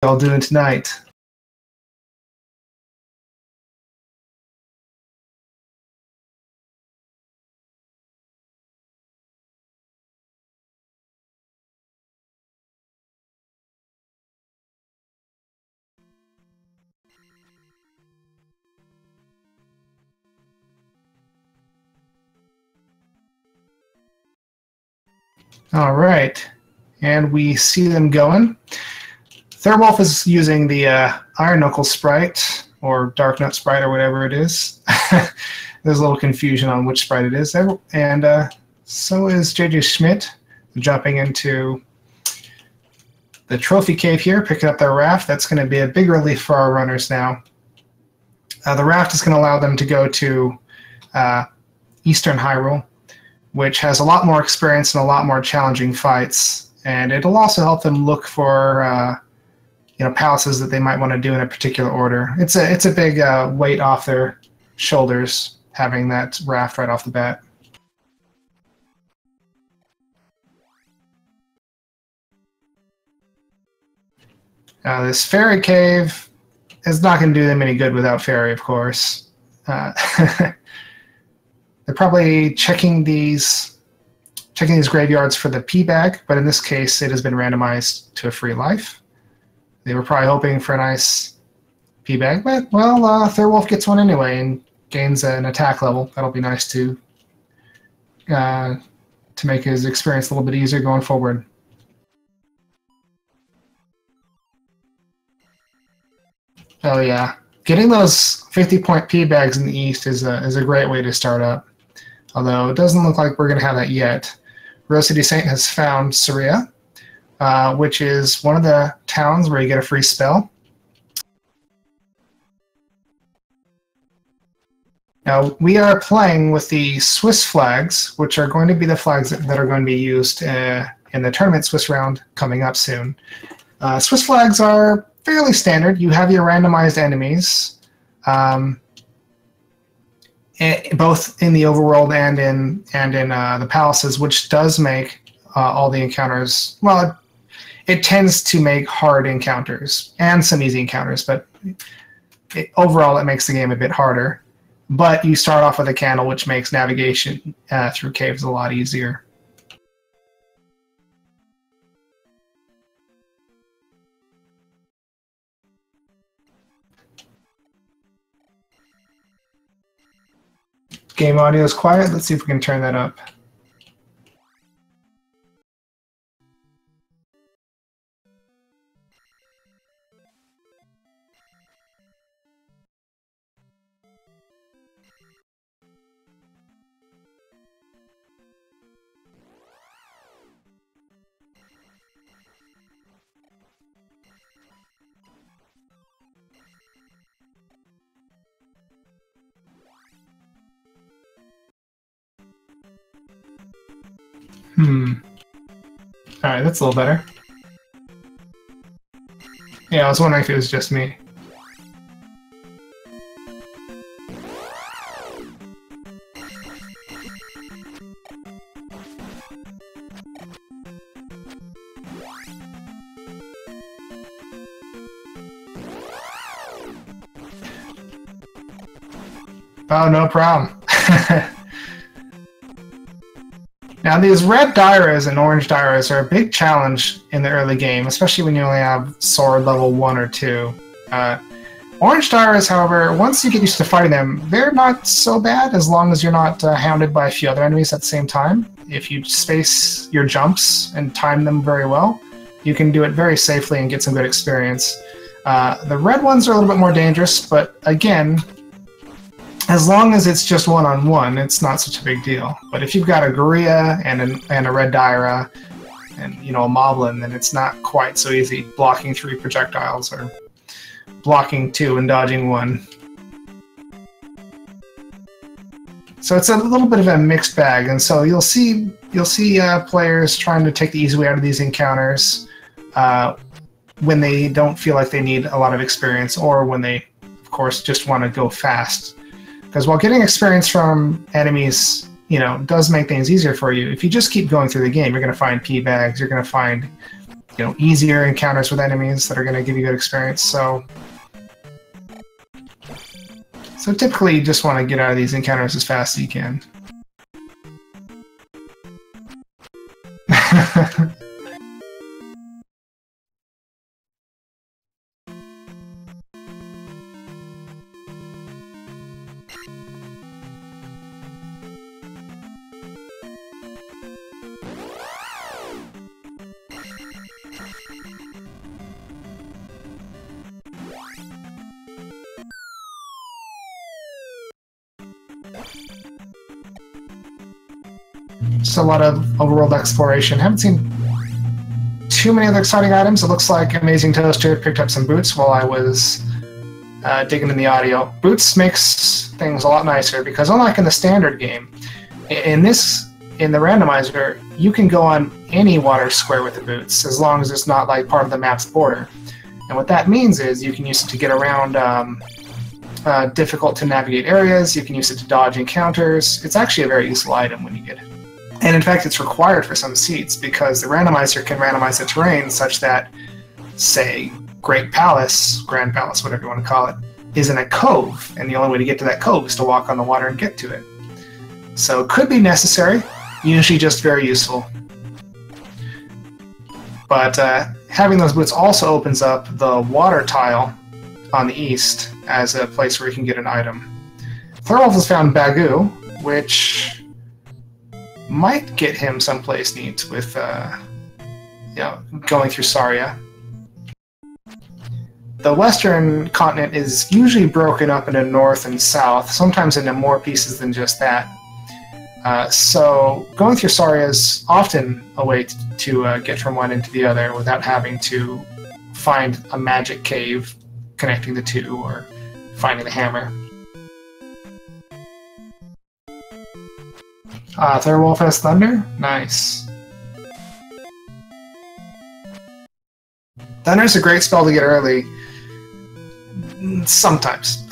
y'all doing tonight? All right, and we see them going. Thirwolf is using the Iron Knuckle sprite, or Dark Nut sprite, or whatever it is. There's a little confusion on which sprite it is. And so is JJ Schmidt, jumping into the trophy cave here, picking up their raft. That's going to be a big relief for our runners now. The raft is going to allow them to go to Eastern Hyrule, which has a lot more experience and a lot more challenging fights. And it'll also help them look for palaces that they might want to do in a particular order. It's a big weight off their shoulders having that raft right off the bat. This fairy cave is not going to do them any good without fairy, of course. They're probably checking these graveyards for the P bag, but in this case, it has been randomized to a free life. They were probably hoping for a nice P bag, but well, Thirwolf gets one anyway and gains an attack level. That'll be nice to make his experience a little bit easier going forward. Oh yeah, getting those 50-point P bags in the East is a great way to start up. Although it doesn't look like we're going to have that yet. Rose City Saint has found Saria, which is one of the towns where you get a free spell. Now, we are playing with the Swiss flags, which are going to be the flags that are going to be used in the tournament Swiss round coming up soon. Swiss flags are fairly standard. You have your randomized enemies. Both in the overworld and in the palaces, which does make all the encounters, well, it tends to make hard encounters and some easy encounters, but overall it makes the game a bit harder. But you start off with a candle, which makes navigation through caves a lot easier. Game audio is quiet. Let's see if we can turn that up. Alright, that's a little better. Yeah, I was wondering if it was just me. Oh, no problem. Now, these red Dairas and orange Dairas are a big challenge in the early game, especially when you only have sword level 1 or 2. Orange Dairas, however, once you get used to fighting them, they're not so bad as long as you're not hounded by a few other enemies at the same time. If you space your jumps and time them very well, you can do it very safely and get some good experience. The red ones are a little bit more dangerous, but again, as long as it's just one-on-one, it's not such a big deal. But if you've got a Guria and a red Daira and a Moblin, then it's not quite so easy blocking 3 projectiles or blocking 2 and dodging 1. So it's a little bit of a mixed bag, and so you'll see players trying to take the easy way out of these encounters when they don't feel like they need a lot of experience, or when they, of course, just want to go fast. Because while getting experience from enemies, does make things easier for you, if you just keep going through the game, you're going to find P bags, you're going to find easier encounters with enemies that are going to give you good experience. So typically you just want to get out of these encounters as fast as you can. Just a lot of overworld exploration. Haven't seen too many other exciting items. It looks like Amazing Toaster picked up some boots while I was digging in the audio. Boots makes things a lot nicer because unlike in the standard game, in the randomizer, you can go on any water square with the boots as long as it's not like part of the map's border. And what that means is you can use it to get around difficult to navigate areas. You can use it to dodge encounters. It's actually a very useful item when you get it. And in fact, it's required for some seats because the randomizer can randomize the terrain such that, say, Grand Palace, whatever you want to call it, is in a cove, and the only way to get to that cove is to walk on the water and get to it. So it could be necessary, usually just very useful. But having those boots also opens up the water tile on the east as a place where you can get an item. Thorwolf has found Bagu, which might get him someplace neat with going through Saria. The western continent is usually broken up into north and south, sometimes into more pieces than just that. So going through Saria is often a way to get from one into the other without having to find a magic cave connecting the two or finding the hammer. Thorwolf has Thunder? Nice. Thunder's a great spell to get early. Sometimes.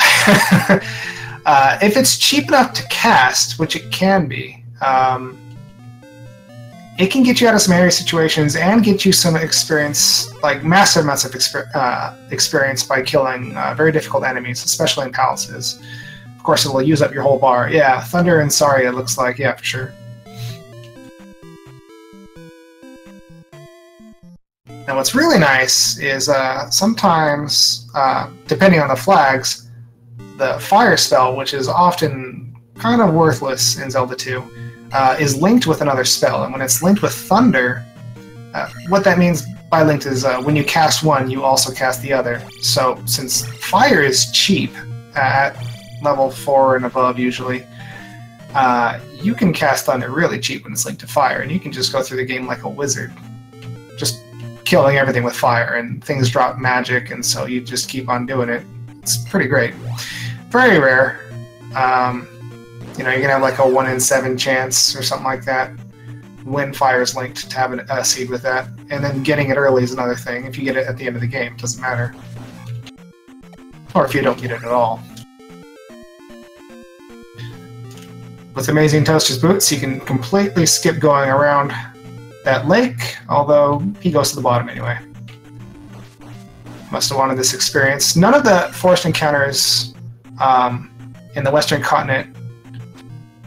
If it's cheap enough to cast, which it can be, it can get you out of some area situations and get you some experience, like massive amounts of experience by killing very difficult enemies, especially in palaces. Of course, it will use up your whole bar. Yeah, Thunder and Saria looks like, yeah, for sure. Now what's really nice is sometimes, depending on the flags, the fire spell, which is often kind of worthless in Zelda 2, is linked with another spell. And when it's linked with Thunder, what that means by linked is when you cast one, you also cast the other. So since fire is cheap at level 4 and above usually, you can cast Thunder really cheap when it's linked to fire, and you can just go through the game like a wizard, just killing everything with fire, and things drop magic, and so you just keep on doing it. It's pretty great. Very rare. You know, you're gonna have like a 1 in 7 chance or something like that when fire is linked to have a seed with that, and then getting it early is another thing. If you get it at the end of the game, it doesn't matter. Or if you don't get it at all. With Amazing Toaster's boots, you can completely skip going around that lake, although he goes to the bottom anyway. Must have wanted this experience. None of the forest encounters in the Western continent,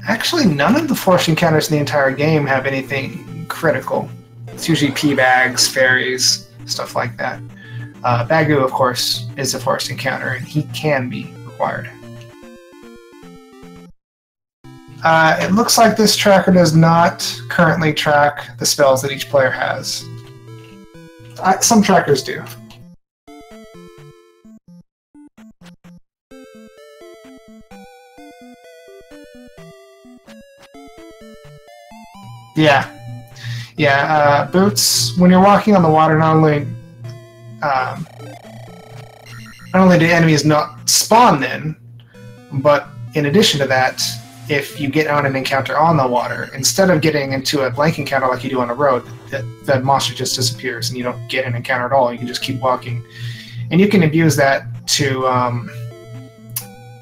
actually none of the forest encounters in the entire game have anything critical. It's usually pea bags, fairies, stuff like that. Bagu, of course, is a forest encounter, and he can be required. It looks like this tracker does not currently track the spells that each player has. Some trackers do. Yeah, boots, when you're walking on the water, not only do enemies not spawn then, but in addition to that, if you get on an encounter on the water, instead of getting into a blank encounter like you do on a road, that monster just disappears and you don't get an encounter at all. You can just keep walking. And you can abuse that to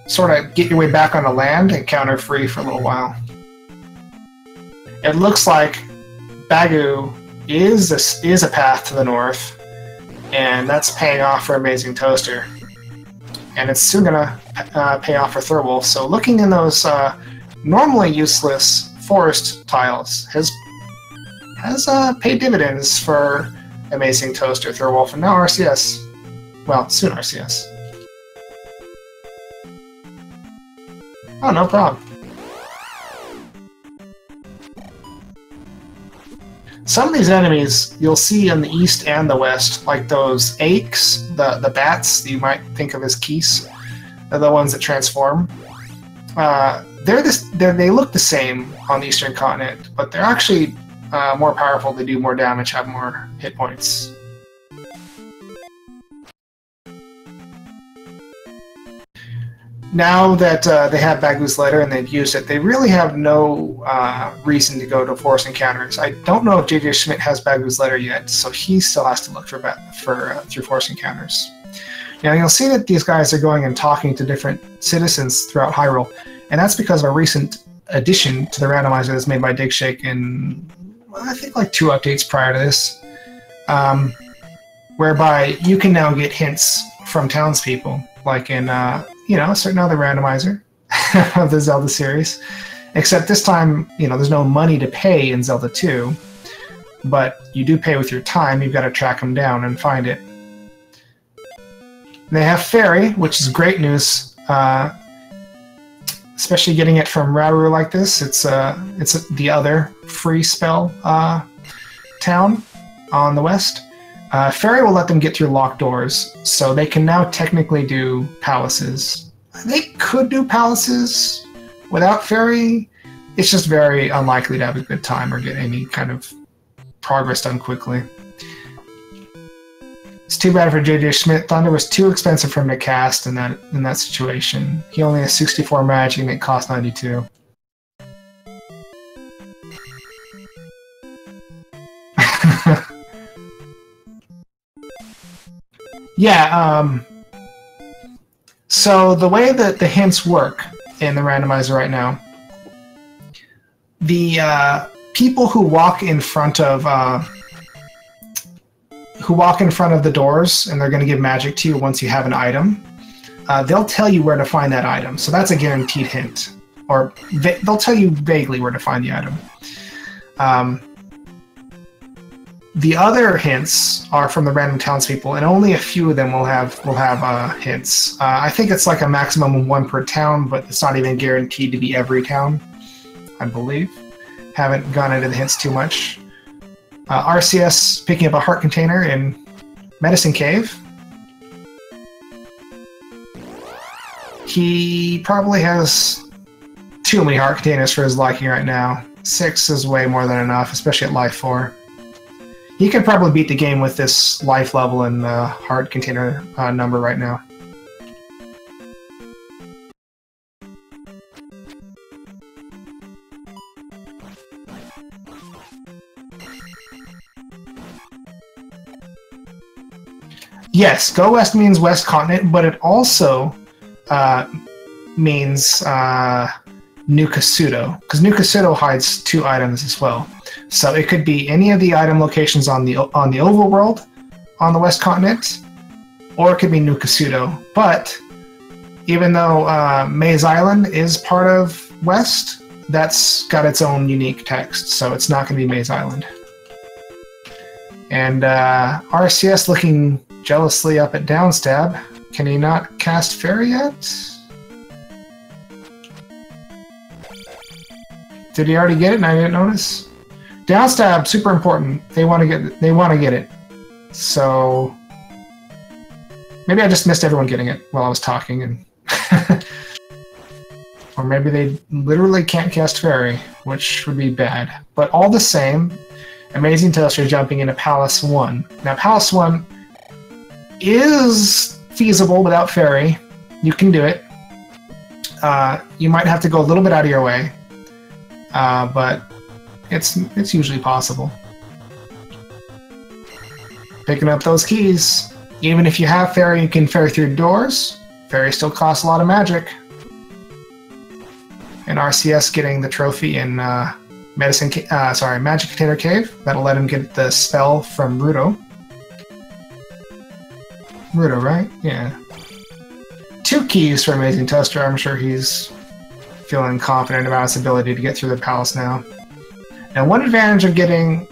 sort of get your way back on the land, encounter-free for a little while. It looks like Bagu is a path to the north, and that's paying off for Amazing Toaster. And it's soon gonna pay off for Thirlwolf. So looking in those normally useless forest tiles has paid dividends for Amazing Toaster, Thirlwolf, and now RCS. Well, soon RCS. Oh, no problem. Some of these enemies you'll see in the east and the west, like those aches, the bats that you might think of as keys. They're the ones that transform. They look the same on the eastern continent, but they're actually more powerful. They do more damage, have more hit points. Now that they have Bagu's letter and they've used it, they really have no reason to go to Force Encounters. I don't know if JJ Schmidt has Bagu's letter yet, so he still has to look through Force Encounters. Now you'll see that these guys are going and talking to different citizens throughout Hyrule, and that's because of a recent addition to the randomizer that's made by Digshake in, I think, like 2 updates prior to this, whereby you can now get hints from townspeople, like in a certain other randomizer of the Zelda series. Except this time, there's no money to pay in Zelda 2, but you do pay with your time. You've got to track them down and find it. They have Fairy, which is great news, especially getting it from Rauru like this. It's the other free spell town on the west. Fairy will let them get through locked doors, so they can now technically do palaces. They could do palaces without Fairy. It's just very unlikely to have a good time or get any kind of progress done quickly. It's too bad for JJ Schmidt. Thunder was too expensive for him to cast in that situation. He only has 64 magic and it cost 92. Yeah, so the way that the hints work in the randomizer right now, the people who walk in front of the doors, and they're going to give magic to you once you have an item, they'll tell you where to find that item. So that's a guaranteed hint, or they'll tell you vaguely where to find the item. The other hints are from the random townspeople, and only a few of them will have hints. I think it's like a maximum of 1 per town, but it's not even guaranteed to be every town, I believe. Haven't gone into the hints too much. RCS picking up a heart container in Medicine Cave. He probably has too many heart containers for his liking right now. 6 is way more than enough, especially at Life 4. He could probably beat the game with this life level and heart container number right now. Yes, Go West means West Continent, but it also means New Kasuto, because New Kasuto hides 2 items as well. So it could be any of the item locations on the overworld on the West Continent, or it could be New Kasuto. But even though Maze Island is part of West, that's got its own unique text, so it's not going to be Maze Island. And RCS looking jealously up at Downstab. Can he not cast Fairy yet? Did he already get it and I didn't notice? Downstab, super important. They want to get it. So maybe I just missed everyone getting it while I was talking, and or maybe they literally can't cast Fairy, which would be bad. But all the same, Amazing Toaster jumping into Palace 1. Now Palace 1 is feasible without Fairy. You can do it. You might have to go a little bit out of your way, but it's usually possible. Picking up those keys. Even if you have Fairy, you can Fairy through doors. Fairy still costs a lot of magic. And RCS getting the trophy in Magic Container Cave. That'll let him get the spell from Ruto. Ruto, right? Yeah. 2 keys for Amazing Toaster. I'm sure he's feeling confident about his ability to get through the palace now. Now, one advantage of getting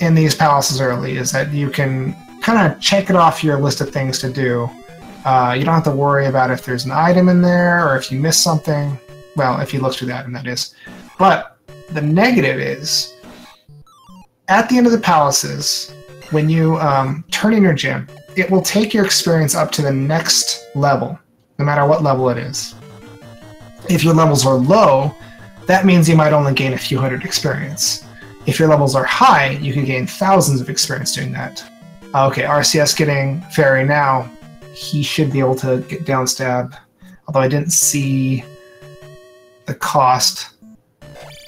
in these palaces early is that you can kind of check it off your list of things to do. You don't have to worry about if there's an item in there or if you miss something. Well, if you look through the item, that is. But the negative is, at the end of the palaces, when you turn in your gem, it will take your experience up to the next level, no matter what level it is. If your levels are low, that means you might only gain a few hundred experience. If your levels are high, you can gain thousands of experience doing that. Okay, RCS getting Fairy now. He should be able to get down stab, although I didn't see the cost.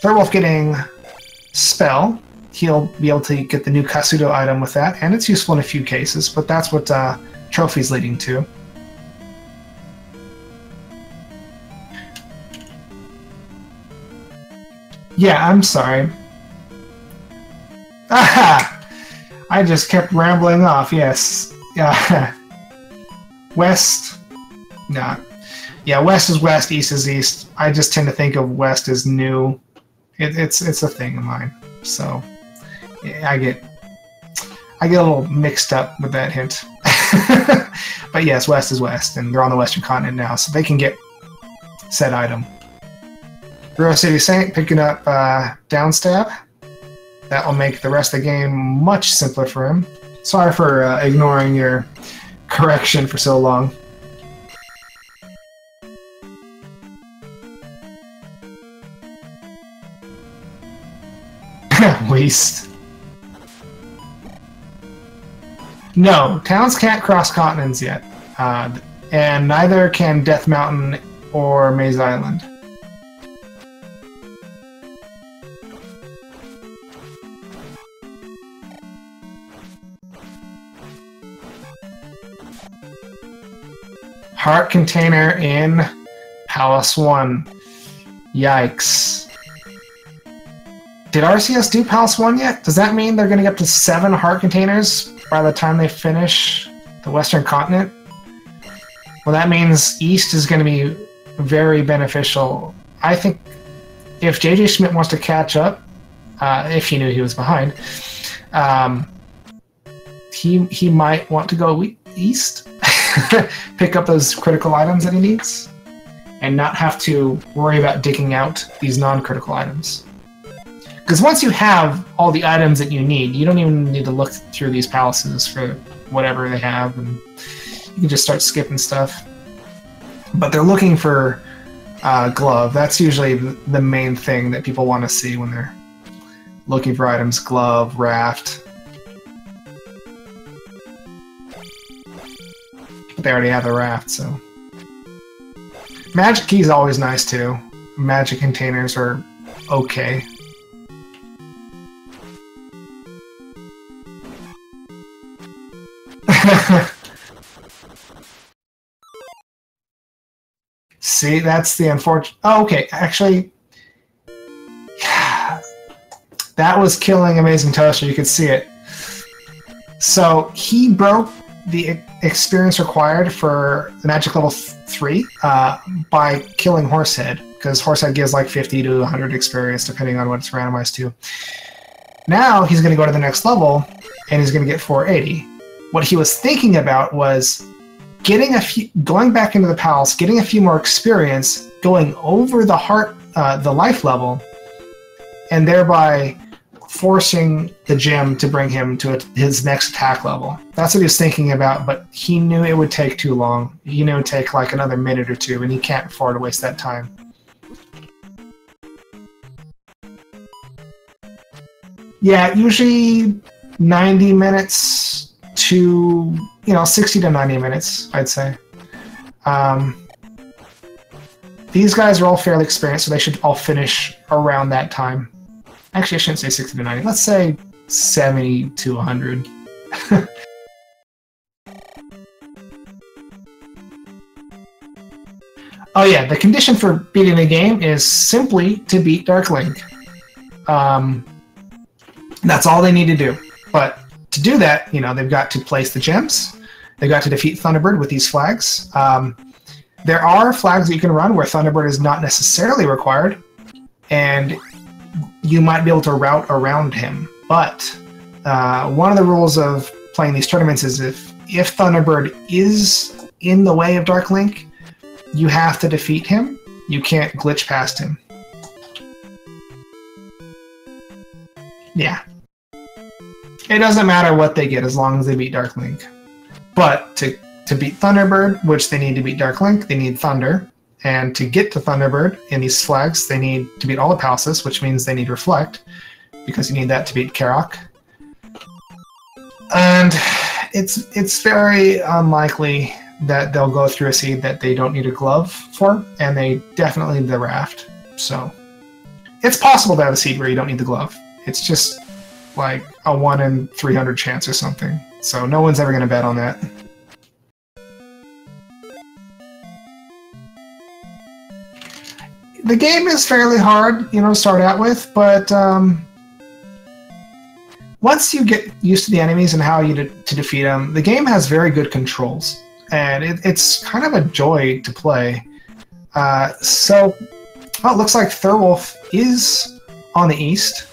Thirwolf getting Spell. He'll be able to get the new Kasuto item with that, and it's useful in a few cases, but that's what Trophy's leading to. Yeah, I'm sorry. Aha! I just kept rambling off, yes. Yeah. West? No. Yeah, west is west, east is east. I just tend to think of west as new. It's a thing of mine. So yeah, I get a little mixed up with that hint. But yes, west is west, and they're on the western continent now, so they can get said item. Ruro City Saint picking up down stab. That will make the rest of the game much simpler for him. Sorry for ignoring your correction for so long. Waste. No, towns can't cross continents yet. And neither can Death Mountain or Maze Island. Heart container in Palace 1. Yikes. Did RCS do Palace 1 yet? Does that mean they're going to get up to 7 heart containers by the time they finish the Western Continent? Well, that means East is going to be very beneficial. I think if JJ Schmidt wants to catch up, if he knew he was behind, he might want to go East. Pick up those critical items that he needs, and not have to worry about digging out these non-critical items. Because once you have all the items that you need, you don't even need to look through these palaces for whatever they have, and you can just start skipping stuff. But they're looking for glove. That's usually the main thing that people want to see when they're looking for items. Glove, raft. But they already have the raft, so. Magic key is always nice too. Magic containers are okay. See, that's the unfortunate. Oh, okay, actually, that was killing Amazing Toaster. You could see it. So he broke the experience required for the magic level 3 by killing Horsehead, because Horsehead gives like 50 to 100 experience depending on what it's randomized to. Now he's going to go to the next level and he's going to get 480. What he was thinking about was going back into the palace, getting a few more experience, going over the life level, and thereby forcing the gem to bring him to his next attack level. That's what he was thinking about, but he knew it would take too long. He knew it would take like another minute or two, and he can't afford to waste that time. Yeah, usually 90 minutes to, 60 to 90 minutes, I'd say. These guys are all fairly experienced, so they should all finish around that time. Actually, I shouldn't say 60 to 90. Let's say 70 to 100. Oh yeah, the condition for beating the game is simply to beat Dark Link. That's all they need to do. But to do that, they've got to place the gems. They've got to defeat Thunderbird with these flags. There are flags that you can run where Thunderbird is not necessarily required, and you might be able to route around him. But one of the rules of playing these tournaments is if Thunderbird is in the way of Dark Link, you have to defeat him. You can't glitch past him. Yeah. It doesn't matter what they get as long as they beat Dark Link. But to beat Thunderbird, which they need to beat Dark Link, they need Thunder. And to get to Thunderbird in these flags, they need to beat all the palaces, which means they need Reflect, because you need that to beat Karok. And it's very unlikely that they'll go through a seed that they don't need a glove for, and they definitely need the raft. So it's possible to have a seed where you don't need the glove. It's just like a 1 in 300 chance or something. So no one's ever going to bet on that. The game is fairly hard, to start out with, but once you get used to the enemies and how to defeat them, the game has very good controls, and it's kind of a joy to play. So it looks like Thurwolf is on the east,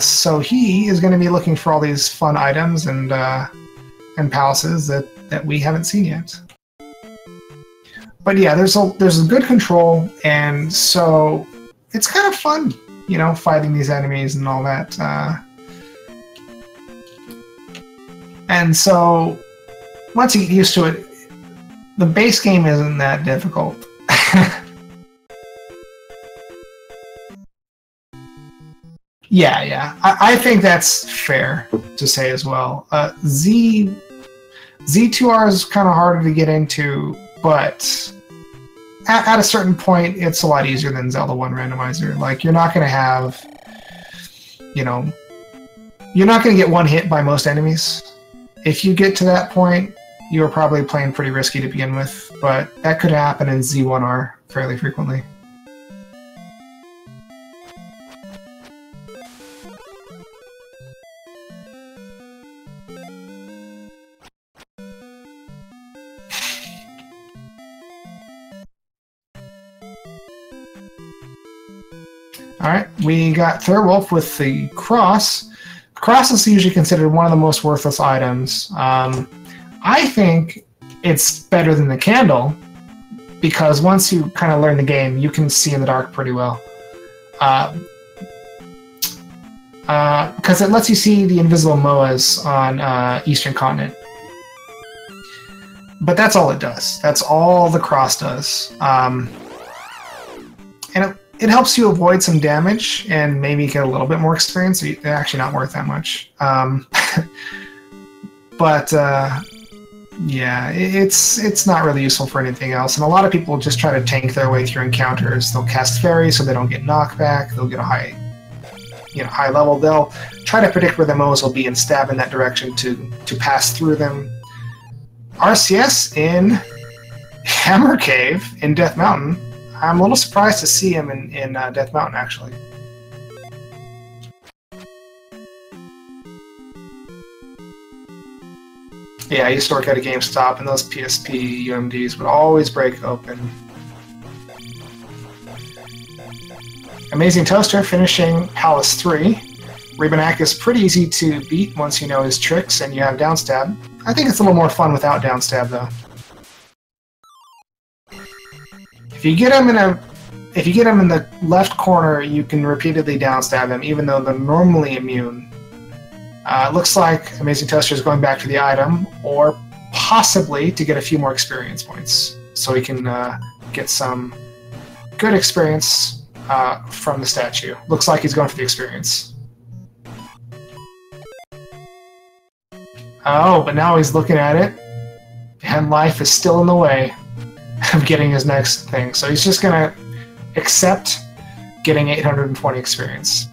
so he is going to be looking for all these fun items and palaces that we haven't seen yet. But yeah, there's a good control, and so it's kind of fun, fighting these enemies and all that. And so once you get used to it, the base game isn't that difficult. Yeah. I think that's fair to say as well. Z2R is kind of harder to get into, but at a certain point, it's a lot easier than Zelda 1 Randomizer. Like, you're not going to have, you're not going to get one hit by most enemies. If you get to that point, you're probably playing pretty risky to begin with, but that could happen in Z1R fairly frequently. Alright, we got Thurwolf with the cross. The cross is usually considered one of the most worthless items. I think it's better than the candle, because once you kind of learn the game, you can see in the dark pretty well. Because it lets you see the invisible MOAs on Eastern Continent. But that's all it does. That's all the cross does. And it helps you avoid some damage and maybe get a little bit more experience. It's actually not worth that much. But yeah, it's not really useful for anything else. And a lot of people just try to tank their way through encounters. They'll cast Fairy so they don't get knockback. They'll get a high level. They'll try to predict where the MOAs will be and stab in that direction to pass through them. RCS in Hammer Cave in Death Mountain. I'm a little surprised to see him in Death Mountain, actually. Yeah, I used to work at a GameStop, and those PSP UMDs would always break open. Amazing Toaster finishing Palace 3. Ribonak is pretty easy to beat once you know his tricks and you have downstab. I think it's a little more fun without downstab, though. If you get him in the left corner, you can repeatedly downstab him, even though they're normally immune. It looks like Amazing Toaster is going back to the item, or possibly to get a few more experience points, so he can get some good experience from the statue. Looks like he's going for the experience. Oh, but now he's looking at it, and life is still in the way of getting his next thing. So he's just going to accept getting 820 experience.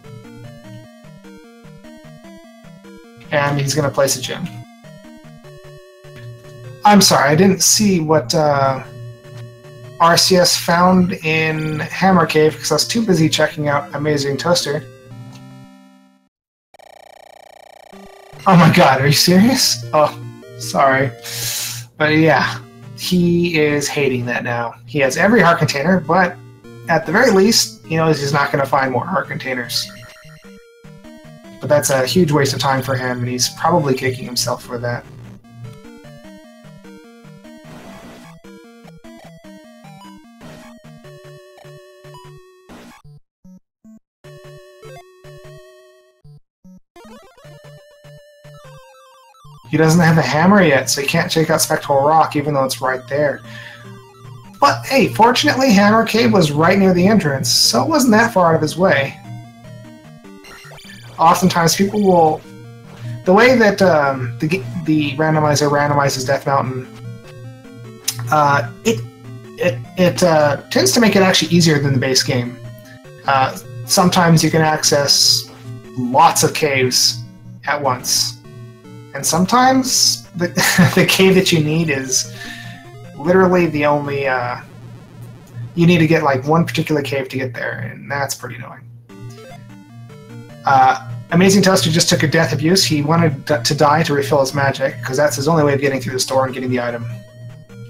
And he's going to place a gem. I'm sorry, I didn't see what RCS found in Hammer Cave because I was too busy checking out Amazing Toaster. Oh my god, are you serious? Oh, sorry. But yeah, he is hating that now. He has every heart container, but at the very least, he knows he's not going to find more heart containers. But that's a huge waste of time for him, and he's probably kicking himself for that. He doesn't have a hammer yet, so he can't check out Spectral Rock, even though it's right there. But hey, fortunately, Hammer Cave was right near the entrance, so it wasn't that far out of his way. Oftentimes, people will... The way that the randomizer randomizes Death Mountain, it tends to make it actually easier than the base game. Sometimes you can access lots of caves at once. And sometimes the, the cave that you need is literally the only... you need to get like one particular cave to get there, and that's pretty annoying. Amazing Toaster just took a death abuse. He wanted to die to refill his magic, because that's his only way of getting through the store and getting the item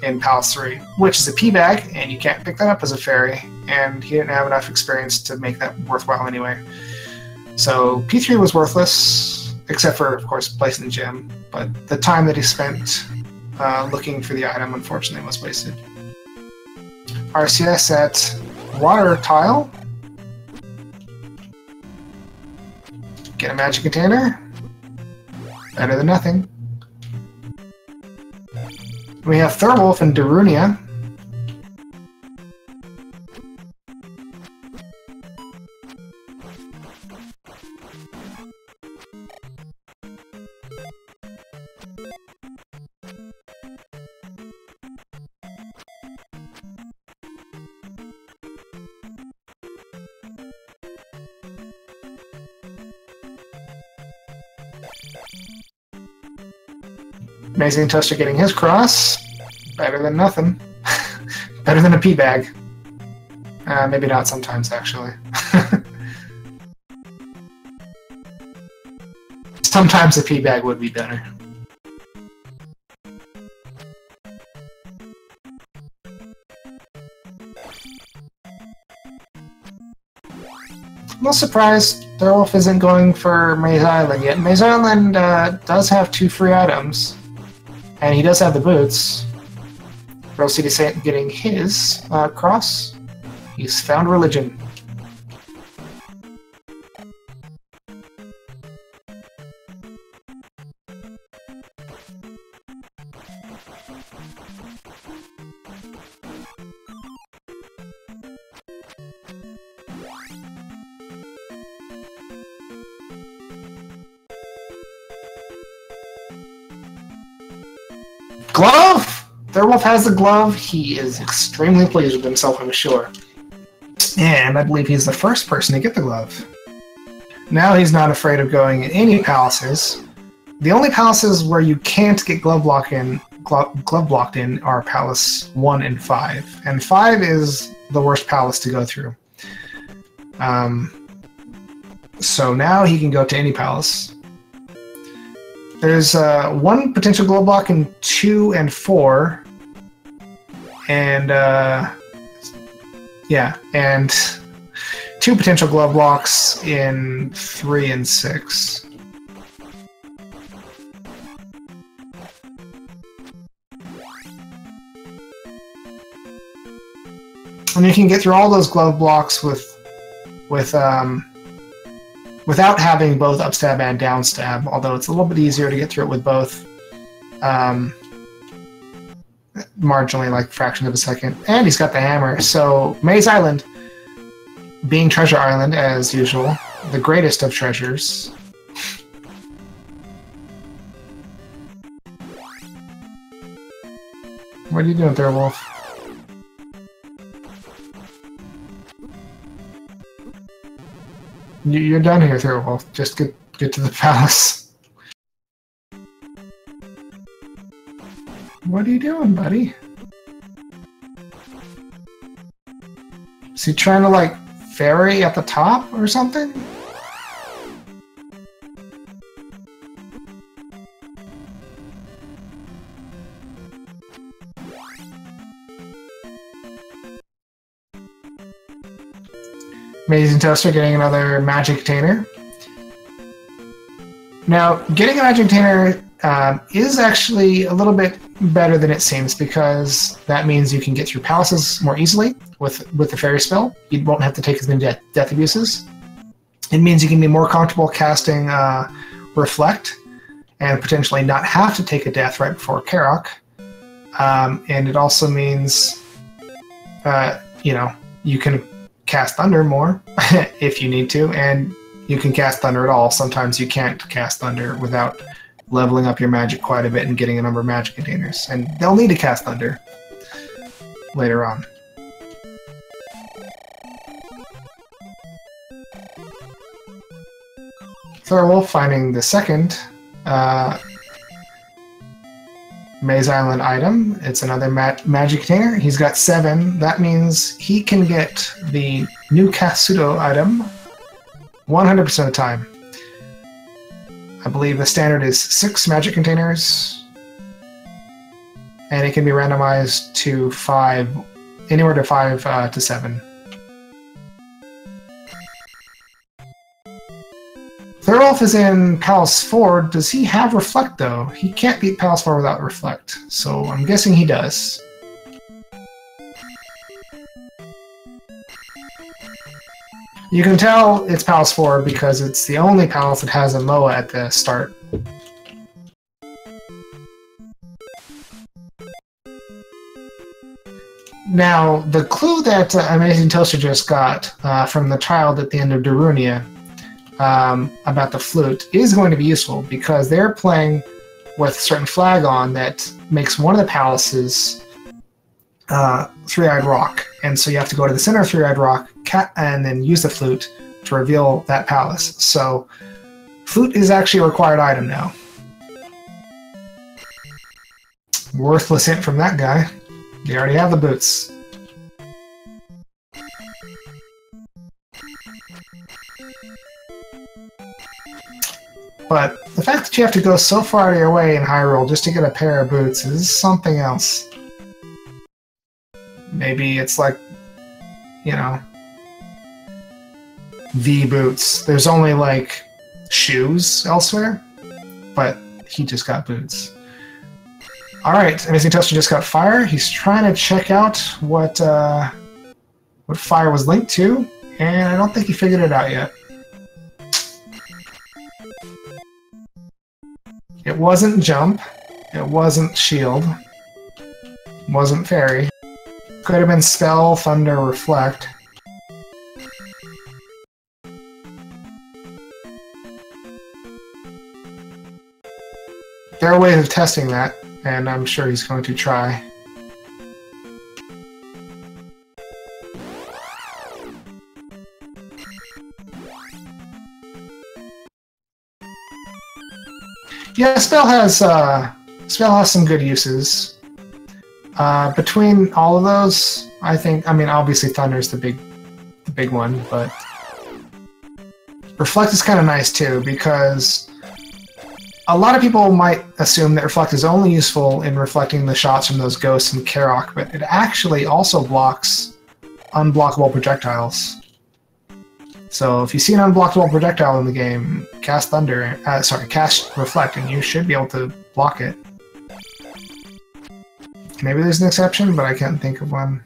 in Palace 3, which is a P bag, and you can't pick that up as a fairy, and he didn't have enough experience to make that worthwhile anyway. So P3 was worthless. Except for, of course, placing the gem. But the time that he spent looking for the item, unfortunately, was wasted. RCS at Water Tile. Get a magic container. Better than nothing. We have Thurwolf and Darunia. Amazing Toaster getting his cross. Better than nothing. Better than a pea bag. Maybe not sometimes, actually. Sometimes a pea bag would be better. I'm not surprised Thurwolf isn't going for Maze Island yet. Maze Island does have 2 free items. And he does have the boots. Rose City Saint getting his cross. He's found religion. Glove! Thurwolf has the glove. He is extremely pleased with himself, I'm sure. And I believe he's the first person to get the glove. Now he's not afraid of going in any palaces. The only palaces where you can't get glove blocked in are Palace 1 and 5. And 5 is the worst palace to go through. So now he can go to any palace. There's 1 potential glove block in 2 and 4, and yeah, and 2 potential glove blocks in 3 and 6. And you can get through all those glove blocks without having both upstab and downstab, although it's a little bit easier to get through it with both, marginally, like fraction of a second. And he's got the hammer, so Maze Island, being Treasure Island as usual, the greatest of treasures. What are you doing, Thurwolf? You're done here, Thurwolf. Just get to the palace. What are you doing, buddy? Is he trying to, like, ferry at the top or something? Amazing Toaster getting another magic container. Now, getting a magic container is actually a little bit better than it seems, because that means you can get through palaces more easily with the fairy spell. You won't have to take as many death abuses. It means you can be more comfortable casting Reflect and potentially not have to take a death right before Karok. And it also means, you can cast Thunder more if you need to, and you can cast Thunder at all. Sometimes you can't cast Thunder without leveling up your magic quite a bit and getting a number of magic containers. And they'll need to cast Thunder later on. Thorwolf finding the second Maze Island item. It's another magic container. He's got 7. That means he can get the new Kasuto item 100% of the time. I believe the standard is 6 magic containers, and it can be randomized to 5, anywhere to 5 to 7. Thorwolf is in Palace 4. Does he have Reflect, though? He can't beat Palace 4 without Reflect, so I'm guessing he does. You can tell it's Palace 4 because it's the only palace that has a MOA at the start. Now, the clue that Amazing Toaster just got from the child at the end of Darunia about the flute is going to be useful, because they're playing with a certain flag on that makes one of the palaces Three-Eyed Rock, and so you have to go to the center of Three-Eyed Rock and then use the flute to reveal that palace. So flute is actually a required item now. Worthless hint from that guy. They already have the boots. But the fact that you have to go so far out of your way in Hyrule just to get a pair of boots is something else. Maybe it's like, the boots. There's only, like, shoes elsewhere, but he just got boots. Alright, Amazing Toaster just got fire. He's trying to check out what fire was linked to, and I don't think he figured it out yet. It wasn't jump, it wasn't shield, it wasn't fairy. Could have been spell, thunder, reflect. There are ways of testing that, and I'm sure he's going to try. Yeah, spell has some good uses. Between all of those, I mean, obviously Thunder's the big one, but Reflect is kind of nice too, because a lot of people might assume that Reflect is only useful in reflecting the shots from those ghosts in Karok, but it actually also blocks unblockable projectiles. So if you see an unblockable projectile in the game, cast Reflect, and you should be able to block it. Maybe there's an exception, but I can't think of one.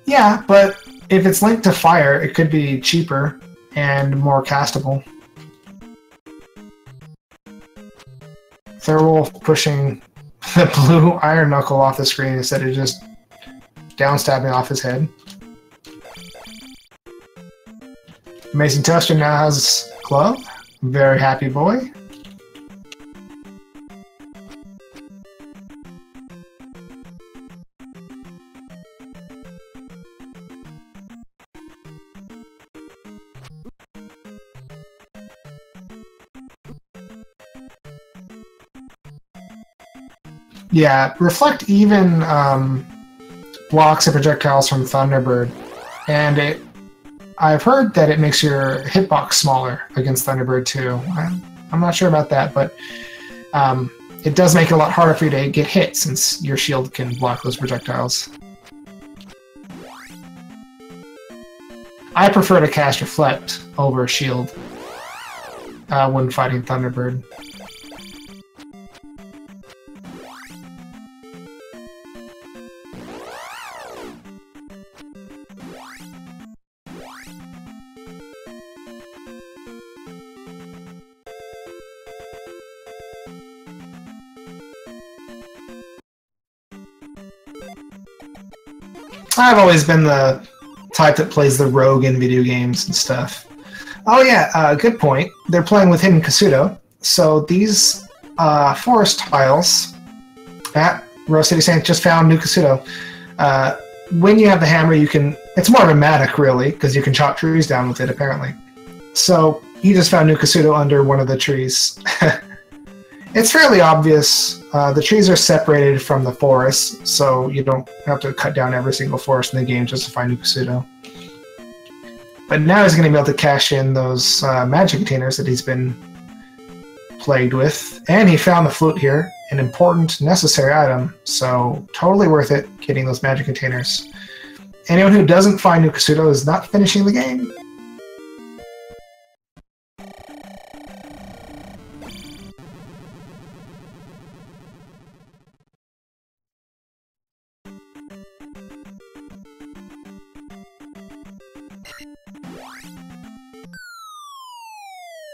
Yeah, but if it's linked to fire, it could be cheaper and more castable. Thorwolf pushing the blue Iron Knuckle off the screen instead of just downstabbing off his head. Amazing Toaster now has Glove. Very happy boy. Yeah, Reflect even blocks the projectiles from Thunderbird, and I've heard that it makes your hitbox smaller against Thunderbird too. I'm not sure about that, but it does make it a lot harder for you to get hit since your shield can block those projectiles. I prefer to cast Reflect over a shield when fighting Thunderbird. I've always been the type that plays the rogue in video games and stuff. Oh yeah, good point. They're playing with Hidden Kasuto. So these forest tiles at Rose City Saint just found new Kasuto. When you have the hammer, you can... It's more of a Matic, really, because you can chop trees down with it, apparently. So he just found new Kasuto under one of the trees. It's fairly obvious. The trees are separated from the forest, so you don't have to cut down every single forest in the game just to find new Kasuto. But now he's going to be able to cash in those magic containers that he's been plagued with. And he found the flute here, an important, necessary item, so totally worth it getting those magic containers. Anyone who doesn't find new Kasuto is not finishing the game.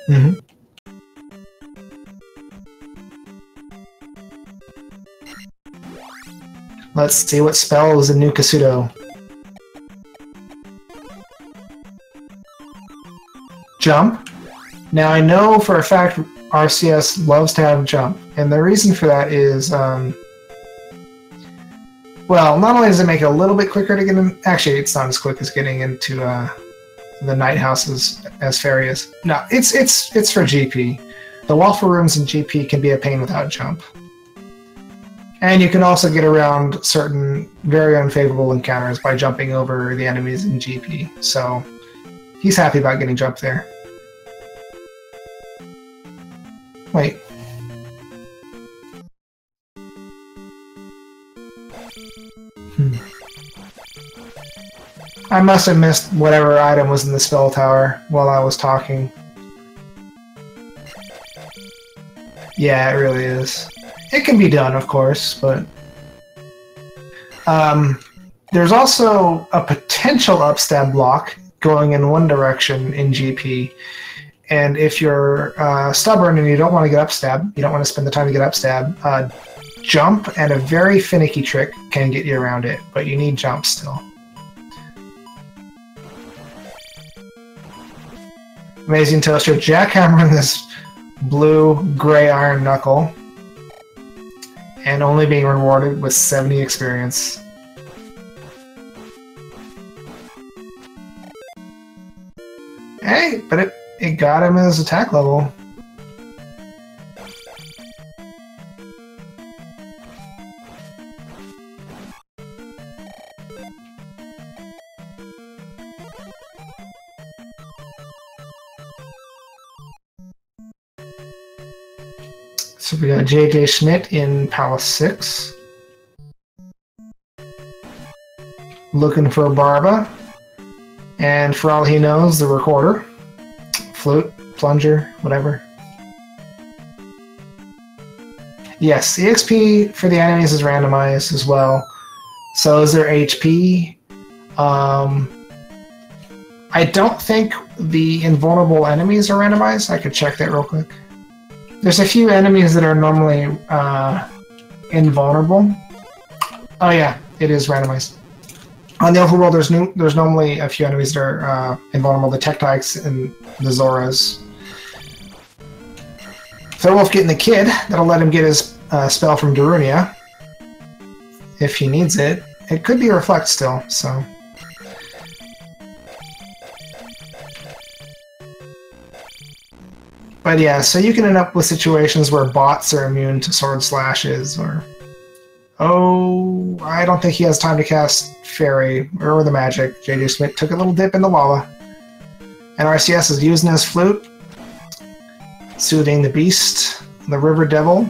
Mm-hmm. Let's see what spell is in new Kasuto. Jump. Now I know for a fact RCS loves to have jump, and the reason for that is, well, not only does it make it a little bit quicker to get in. Actually, it's not as quick as getting into the night houses as Fairy is. No, it's for GP. The waffle rooms in GP can be a pain without jump. And you can also get around certain very unfavorable encounters by jumping over the enemies in GP. So he's happy about getting jump there. Wait. I must have missed whatever item was in the spell tower while I was talking. Yeah, it really is. It can be done, of course, but... there's also a potential upstab block going in one direction in GP. And if you're stubborn and you don't want to get upstab, you don't want to spend the time to get upstab, jump and a very finicky trick can get you around it, but you need jump still. Amazing Toaster, jackhammering this blue-gray iron knuckle, and only being rewarded with 70 experience. Hey, but it got him his attack level. So we got JJ Schmidt in Palace 6. Looking for Barba. And for all he knows, the recorder. Flute, plunger, whatever. Yes, the XP for the enemies is randomized as well. So is their HP. I don't think the invulnerable enemies are randomized. I could check that real quick. There's a few enemies that are normally invulnerable. Oh yeah, it is randomized. On the overworld, there's normally a few enemies that are invulnerable. The Tektites and the Zoras. Thorwolf getting the kid. That'll let him get his spell from Darunia. If he needs it. It could be Reflect still, so... But yeah, so you can end up with situations where bots are immune to sword slashes, or... Oh, I don't think he has time to cast Fairy, or the magic. JJ Smith took a little dip in the lava. And RCS is using his flute, soothing the beast, the river devil.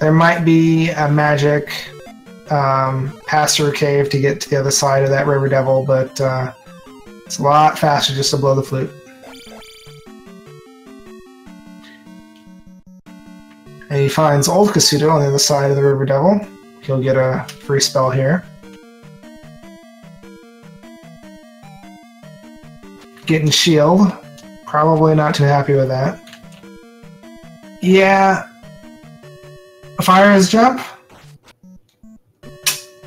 There might be a magic pass through a cave to get to the other side of that River Devil, but it's a lot faster just to blow the flute. And he finds Old Kasuto on the other side of the River Devil. He'll get a free spell here. Getting shield. Probably not too happy with that. Yeah. Fire his jump?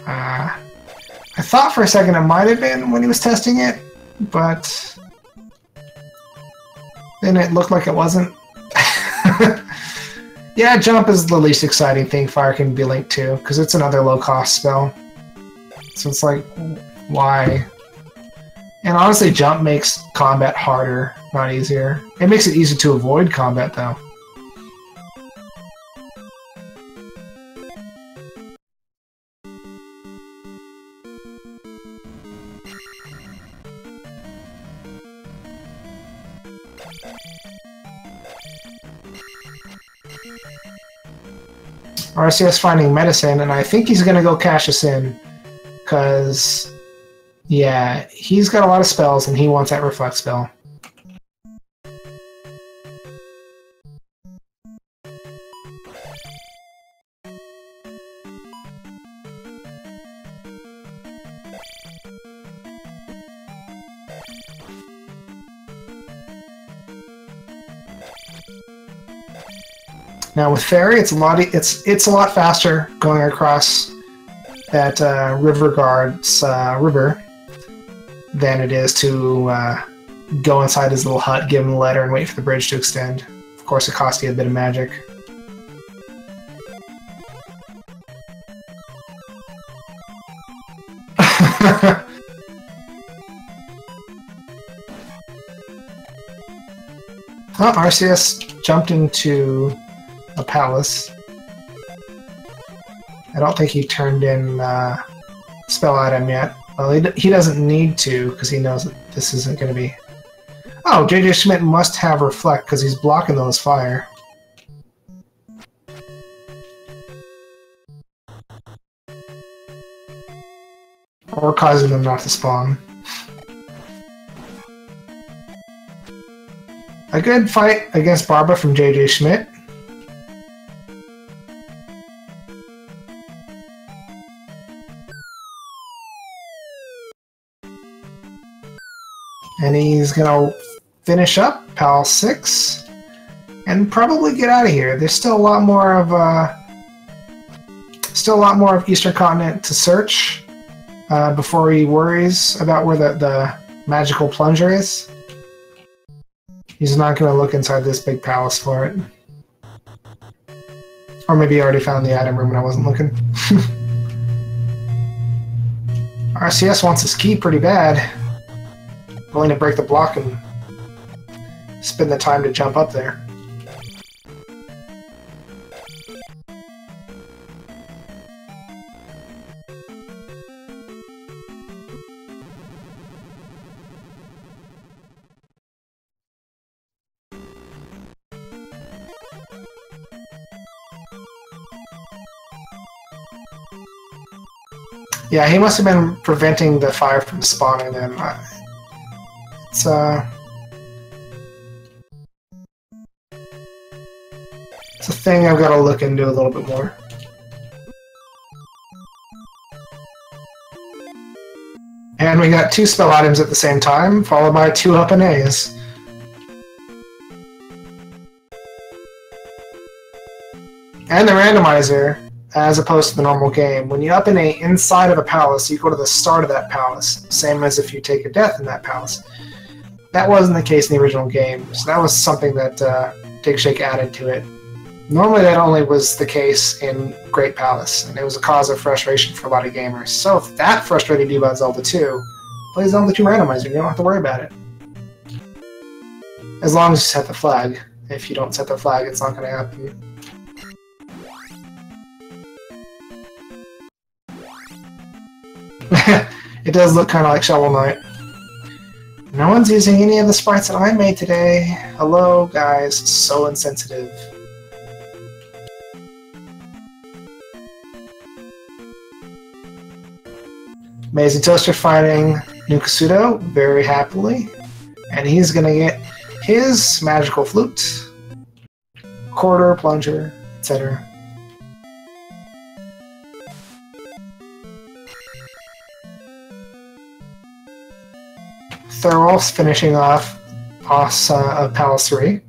I thought for a second it might have been when he was testing it, but then it looked like it wasn't. Yeah, jump is the least exciting thing fire can be linked to, because it's another low-cost spell. So it's like, why? And honestly, jump makes combat harder, not easier. It makes it easy to avoid combat, though. RCS finding medicine, and I think he's gonna go cash us in, because, yeah, he's got a lot of spells, and he wants that reflect spell. Now with Fairy, it's a lot faster going across that River Guard's river than it is to go inside his little hut, give him a letter, and wait for the bridge to extend. Of course, it costs you a bit of magic. Oh, RCS jumped into a palace. I don't think he turned in spell item yet. Well, he doesn't need to, because he knows that this isn't going to be... Oh, JJ Schmidt must have Reflect, because he's blocking those fire. Or causing them not to spawn. A good fight against Barba from JJ Schmidt. And he's gonna finish up Pal 6 and probably get out of here. There's still a lot more of Eastern Continent to search before he worries about where the magical plunger is. He's not gonna look inside this big palace for it. Or maybe he already found the item room and I wasn't looking. RCS wants his key pretty bad. Willing to break the block and spend the time to jump up there. Yeah, he must have been preventing the fire from spawning then. It's a thing I've got to look into a little bit more. And we got 2 spell items at the same time, followed by 2 up and A's. And the randomizer, as opposed to the normal game. When you up an A inside of a palace, you go to the start of that palace, same as if you take a death in that palace. That wasn't the case in the original game, so that was something that Dig Shake added to it. Normally that only was the case in Great Palace, and it was a cause of frustration for a lot of gamers. So if that frustrated you about Zelda 2, play Zelda 2 Randomizer, you don't have to worry about it. As long as you set the flag. If you don't set the flag, it's not going to happen. It does look kind of like Shovel Knight. No one's using any of the sprites that I made today. Hello, guys. So insensitive. Amazing Toaster fighting Nukasudo very happily. And he's going to get his magical flute, quarter, plunger, etc. Thorwolf's finishing off boss of Palace 3.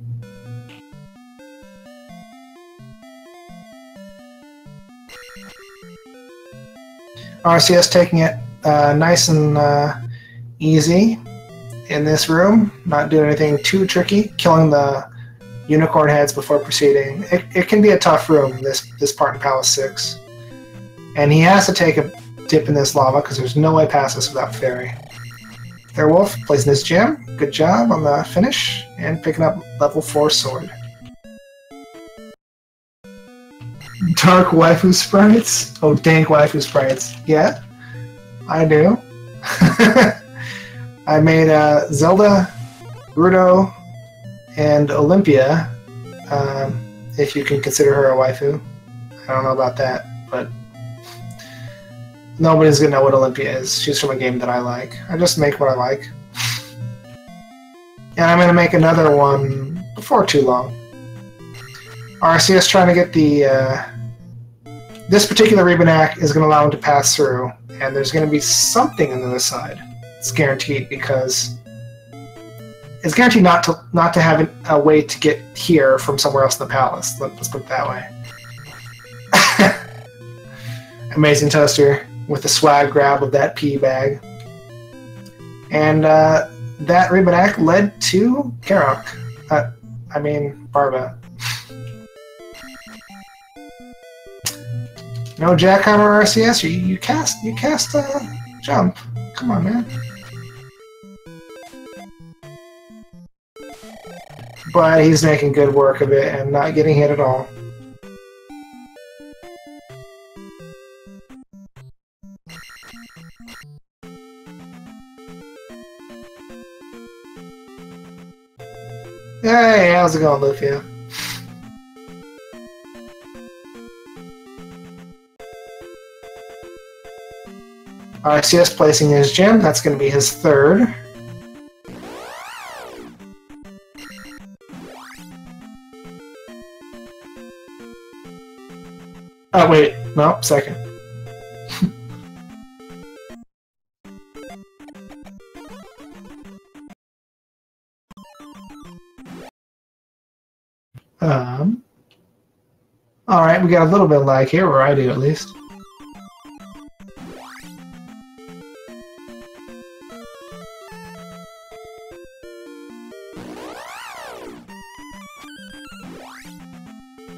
RCS taking it nice and easy in this room, not doing anything too tricky, killing the unicorn heads before proceeding. It can be a tough room, this part in Palace 6. And he has to take a dip in this lava because there's no way past this without Fairy. Thorwolf placing his gem. Good job on the finish and picking up level 4 sword. Dark waifu sprites? Oh, dank waifu sprites. Yeah, I do. I made Zelda, Rudo, and Olympia, if you can consider her a waifu. I don't know about that, but nobody's gonna know what Olympia is. She's from a game that I like. I just make what I like. And I'm gonna make another one before too long. RCS trying to get the... this particular Rebanak is going to allow him to pass through, and there's going to be something on the other side. It's guaranteed, because it's guaranteed not to have a way to get here from somewhere else in the palace. Let's put it that way. Amazing Toaster with the swag grab of that pea bag. And that Rebanak led to Karok. I mean, Barba. No Jackhammer RCS? You cast jump. Come on, man. But he's making good work of it and not getting hit at all. Hey, how's it going, Luffy? RCS placing his gem. That's going to be his third. Oh, wait. No, second. Alright, we got a little bit of lag here, or I do at least.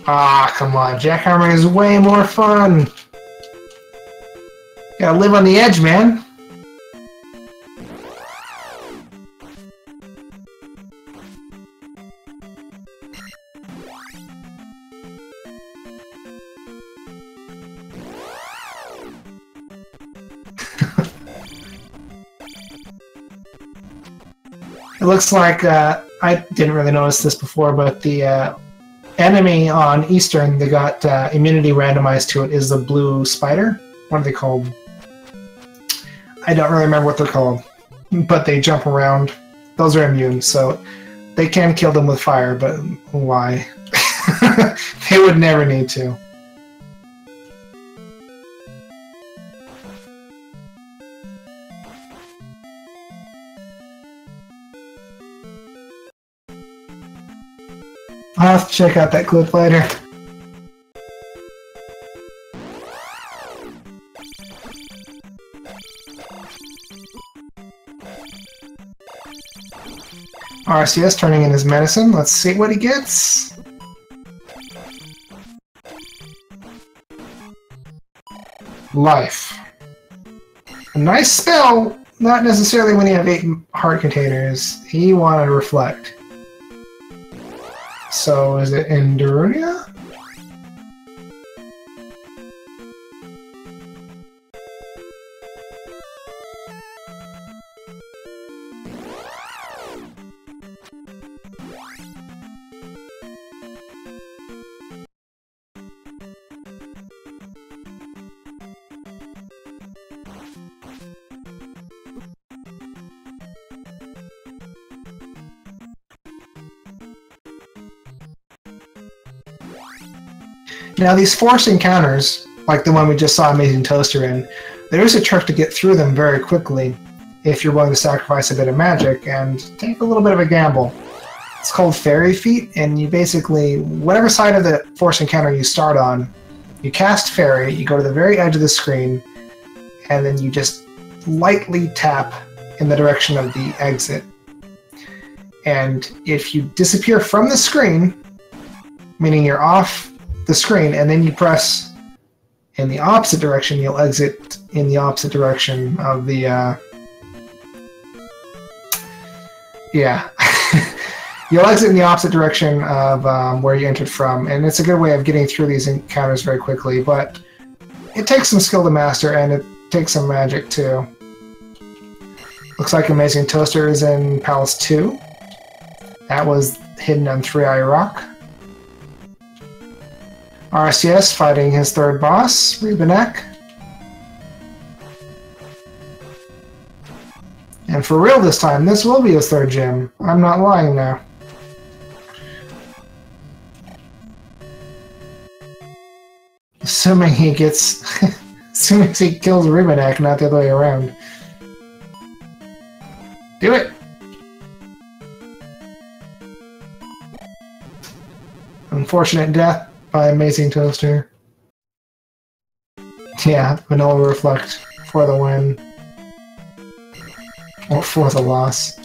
Ah, come on. Jackhammer is way more fun. Gotta live on the edge, man. It looks like, I didn't really notice this before, but the enemy on Eastern that got immunity randomized to it is the blue spider. What are they called? I don't really remember what they're called, but they jump around. Those are immune, so they can kill them with fire, but why? They would never need to. I'll have to check out that clip later. RCS turning in his medicine. Let's see what he gets. Life. A nice spell, not necessarily when you have 8 heart containers. He wanted to reflect. So, is it Enduria? Now these forced encounters, like the one we just saw Amazing Toaster in, there is a trick to get through them very quickly if you're willing to sacrifice a bit of magic and take a little bit of a gamble. It's called Fairy Feet, and you basically, whatever side of the forced encounter you start on, you cast Fairy, you go to the very edge of the screen, and then you just lightly tap in the direction of the exit. And if you disappear from the screen, meaning you're off the screen, and then you press in the opposite direction, you'll exit in the opposite direction of the, yeah. You'll exit in the opposite direction of where you entered from, and it's a good way of getting through these encounters very quickly, but it takes some skill to master, and it takes some magic, too. Looks like Amazing Toaster is in Palace 2. That was hidden on Three Eye Rock. RCS fighting his third boss, Rubenek. And for real this time, this will be his third gym. I'm not lying now. Assuming he gets... assuming he kills Rubenek, not the other way around. Do it! Unfortunate death by Amazing Toaster. Yeah, Vanilla Reflect for the win. Or for the loss.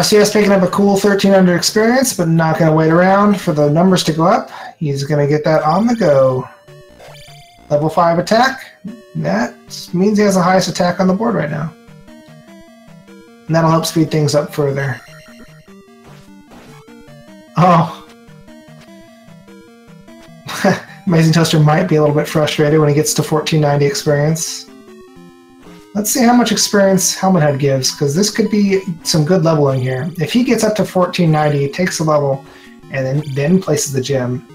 CS picking up a cool 1300 experience, but not going to wait around for the numbers to go up. He's going to get that on the go. Level 5 attack. That means he has the highest attack on the board right now. And that'll help speed things up further. Oh. Amazing Toaster might be a little bit frustrated when he gets to 1490 experience. Let's see how much experience Helmet Head gives, because this could be some good leveling here. If he gets up to 1490, he takes a level, and then places the gym.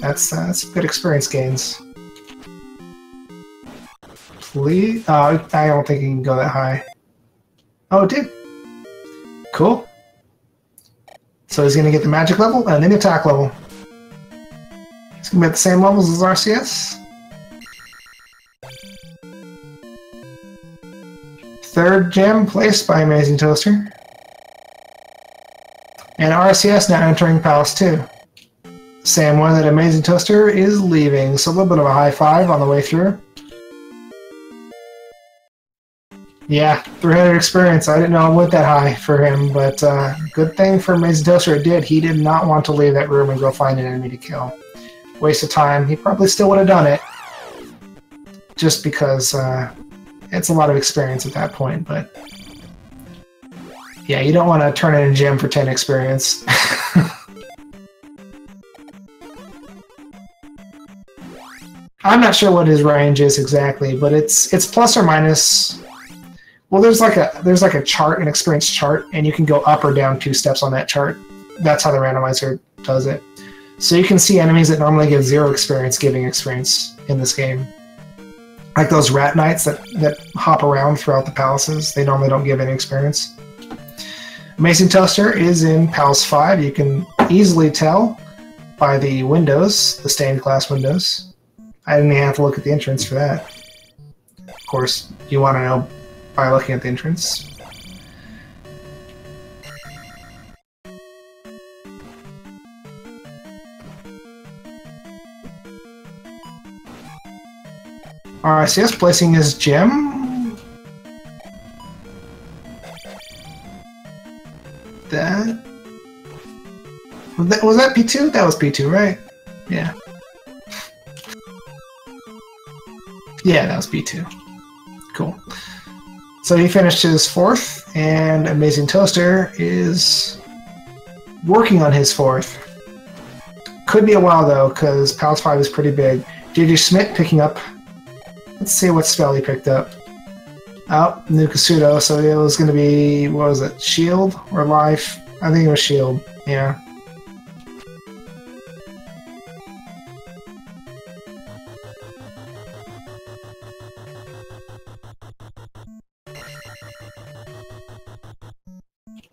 That's good experience gains. Please? Oh, I don't think he can go that high. Oh, it did. Cool. So he's going to get the magic level and then attack level. He's going to be at the same levels as RCS. Third gem placed by Amazing Toaster. And RCS now entering Palace 2. Same one that Amazing Toaster is leaving, so a little bit of a high five on the way through. Yeah, 300 experience. I didn't know it went that high for him, but good thing for Amazing Toaster it did. He did not want to leave that room and go find an enemy to kill. Waste of time. He probably still would have done it, just because it's a lot of experience at that point, but yeah, you don't want to turn in a gem for 10 experience. I'm not sure what his range is exactly, but it's plus or minus. Well, there's like a chart, an experience chart, and you can go up or down 2 steps on that chart. That's how the randomizer does it. So you can see enemies that normally give 0 experience giving experience in this game. Like those rat knights that hop around throughout the palaces, they normally don't give any experience. Amazing Toaster is in Palace 5. You can easily tell by the windows, the stained glass windows. I didn't even have to look at the entrance for that. Of course, you want to know by looking at the entrance. RCS placing his gem. Was that P2? That was P2, right? Yeah. Yeah, that was P2. Cool. So he finished his 4th, and Amazing Toaster is working on his 4th. Could be a while though, because Palace 5 is pretty big. JJ Schmidt picking up. Let's see what spell he picked up. Oh, Nukasudo, so it was going to be, what was it, Shield or Life? I think it was Shield, yeah.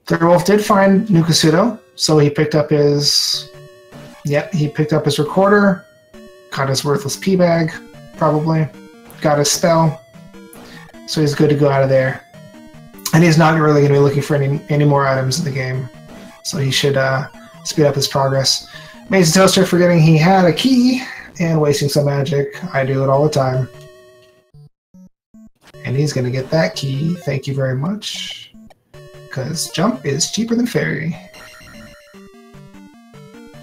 Third did find Nukasudo, so he picked up his... Yep, he picked up his recorder, got his worthless pea bag, probably, got his spell, so he's good to go out of there. And he's not really going to be looking for any more items in the game, so he should speed up his progress. Amazing Toaster forgetting he had a key and wasting some magic. I do it all the time. And he's going to get that key, thank you very much, because jump is cheaper than fairy.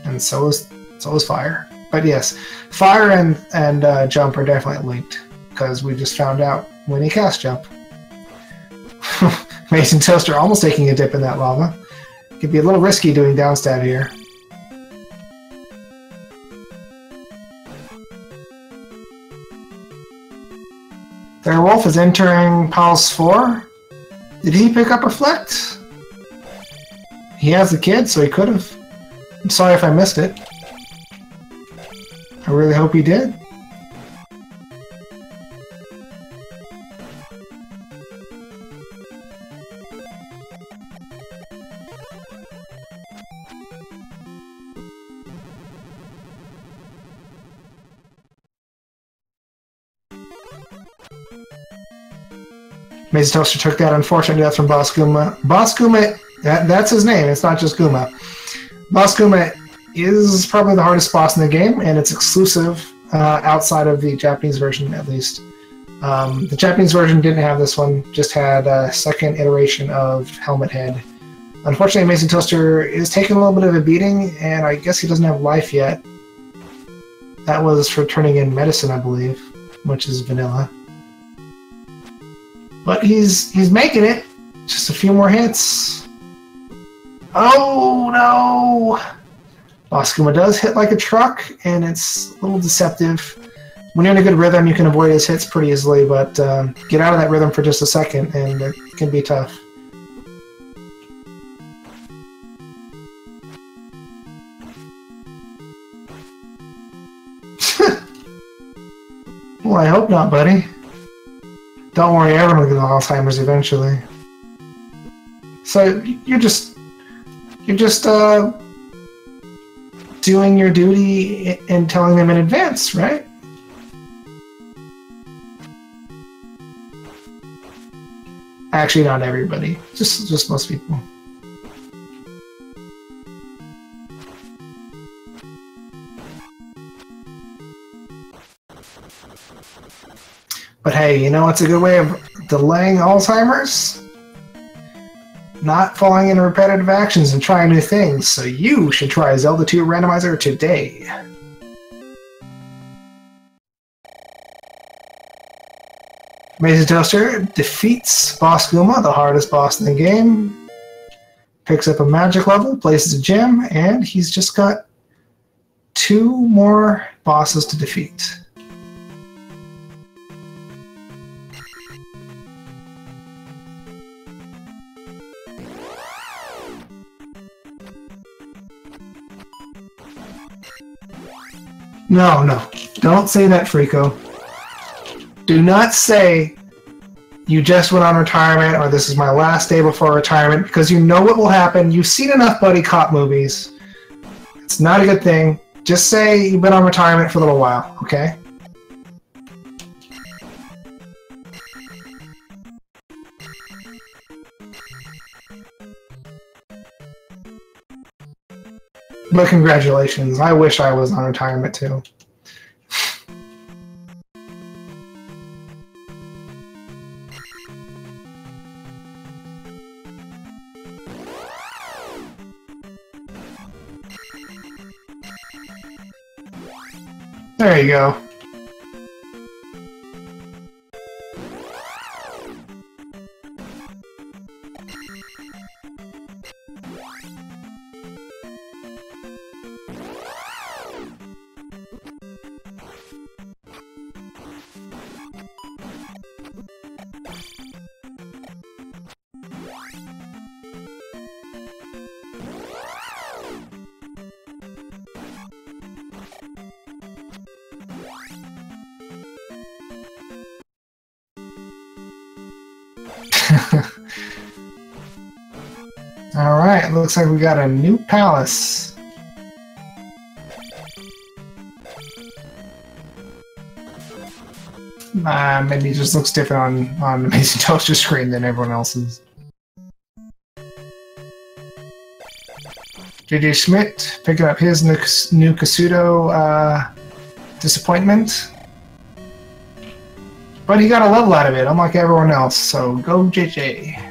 And so is fire. But yes, fire and jump are definitely linked, because we just found out when he cast jump. Amazing Toaster almost taking a dip in that lava. Could be a little risky doing downstab here. Wolf is entering Palace 4. Did he pick up Reflect? He has the kid, so he could have. I'm sorry if I missed it. I really hope he did. Amazing Toaster took that unfortunate death from Boss Guma. Boss Guma, that's his name, it's not just Guma. Boss Guma is probably the hardest boss in the game, and it's exclusive outside of the Japanese version, at least. The Japanese version didn't have this one, just had a second iteration of Helmet Head. Unfortunately, Amazing Toaster is taking a little bit of a beating, and I guess he doesn't have life yet. That was for turning in medicine, I believe, which is vanilla. But he's making it. Just a few more hits. Oh no! Boss Guma does hit like a truck, and it's a little deceptive. When you're in a good rhythm, you can avoid his hits pretty easily, but get out of that rhythm for just a second, and it can be tough. Well, I hope not, buddy. Don't worry, everyone will get Alzheimer's eventually. So you're just doing your duty and telling them in advance, right? Actually, not everybody. Just most people. But hey, you know what's a good way of delaying Alzheimer's? Not falling into repetitive actions and trying new things, so you should try Zelda 2 Randomizer today. Amazing Toaster defeats Boss Guma, the hardest boss in the game. Picks up a magic level, places a gem, and he's just got 2 more bosses to defeat. No, don't say that, Frico. Do not say you just went on retirement or this is my last day before retirement, because you know what will happen. You've seen enough buddy cop movies. It's not a good thing. Just say you've been on retirement for a little while, okay? But congratulations. I wish I was on retirement too. There you go. Alright, looks like we got a new palace. Maybe it just looks different on Amazing Toaster's screen than everyone else's. JJ Schmidt picking up his new Kasuto disappointment. But he got a level out of it, unlike everyone else, so go JJ.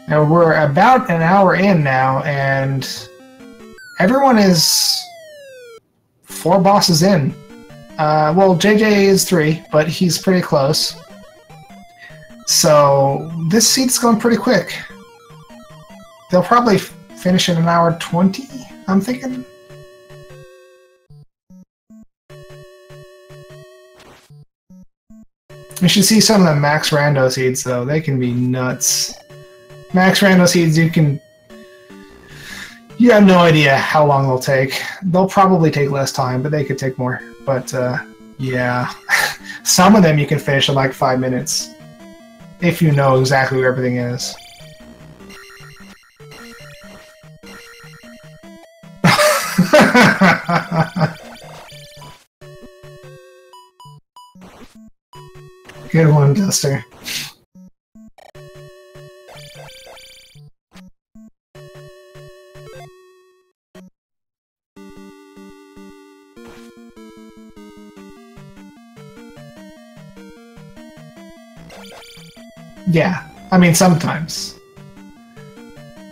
Now we're about an hour in now, and everyone is 4 bosses in. Well, JJ is 3, but he's pretty close. So this seat's going pretty quick. They'll probably finish in an hour 20, I'm thinking. You should see some of the max rando seeds, though. They can be nuts. Max rando seeds, you have no idea how long they'll take. They'll probably take less time, but they could take more. But, yeah. Some of them you can finish in like 5 minutes. If you know exactly where everything is. Good one, Duster. Yeah, I mean, sometimes.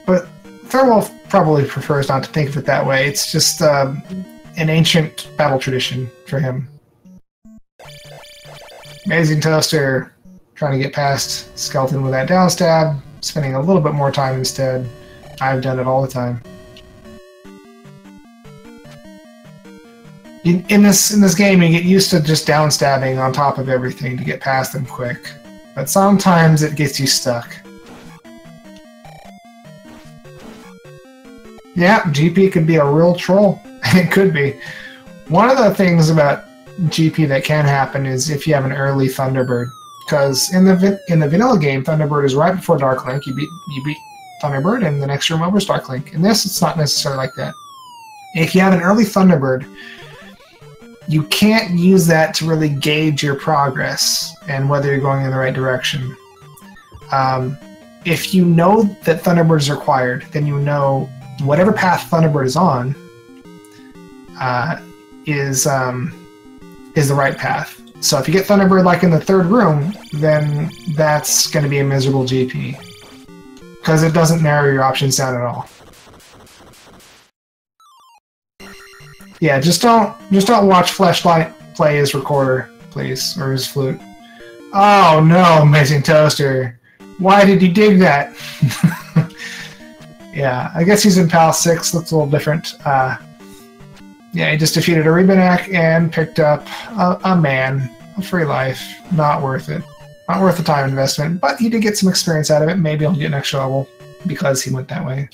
But Thirlwolf probably prefers not to think of it that way. It's just an ancient battle tradition for him. Amazing Toaster trying to get past Skeleton with that down stab, spending a little bit more time instead. I've done it all the time. In this game, you get used to just down stabbing on top of everything to get past them quick. But sometimes it gets you stuck. Yeah, GP could be a real troll. It could be. One of the things about GP that can happen is if you have an early Thunderbird. Because in the vanilla game, Thunderbird is right before Dark Link. You beat Thunderbird, and the next room over is Dark Link. In this, it's not necessarily like that. If you have an early Thunderbird, you can't use that to really gauge your progress and whether you're going in the right direction. If you know that Thunderbird is required, then you know whatever path Thunderbird is on is the right path. So if you get Thunderbird like in the 3rd room, then that's going to be a miserable GP. Because it doesn't narrow your options down at all. Yeah, just don't watch Fleshlight play his recorder, please, or his flute. Oh no, Amazing Toaster! Why did you dig that? Yeah, I guess he's in PAL 6. Looks a little different. Yeah, he just defeated a Rebanak and picked up a man, a free life. Not worth it. Not worth the time investment, but he did get some experience out of it. Maybe he'll get an extra level because he went that way.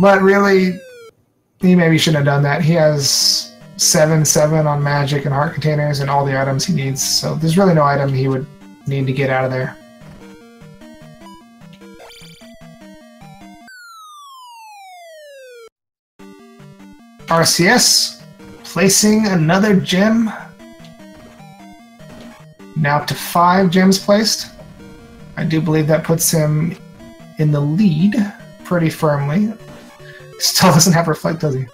But really, he maybe shouldn't have done that. He has 7/7 on magic and heart containers and all the items he needs, so there's really no item he would need to get out of there. RCS placing another gem. Now up to 5 gems placed. I do believe that puts him in the lead pretty firmly. Still doesn't have Reflect, does he?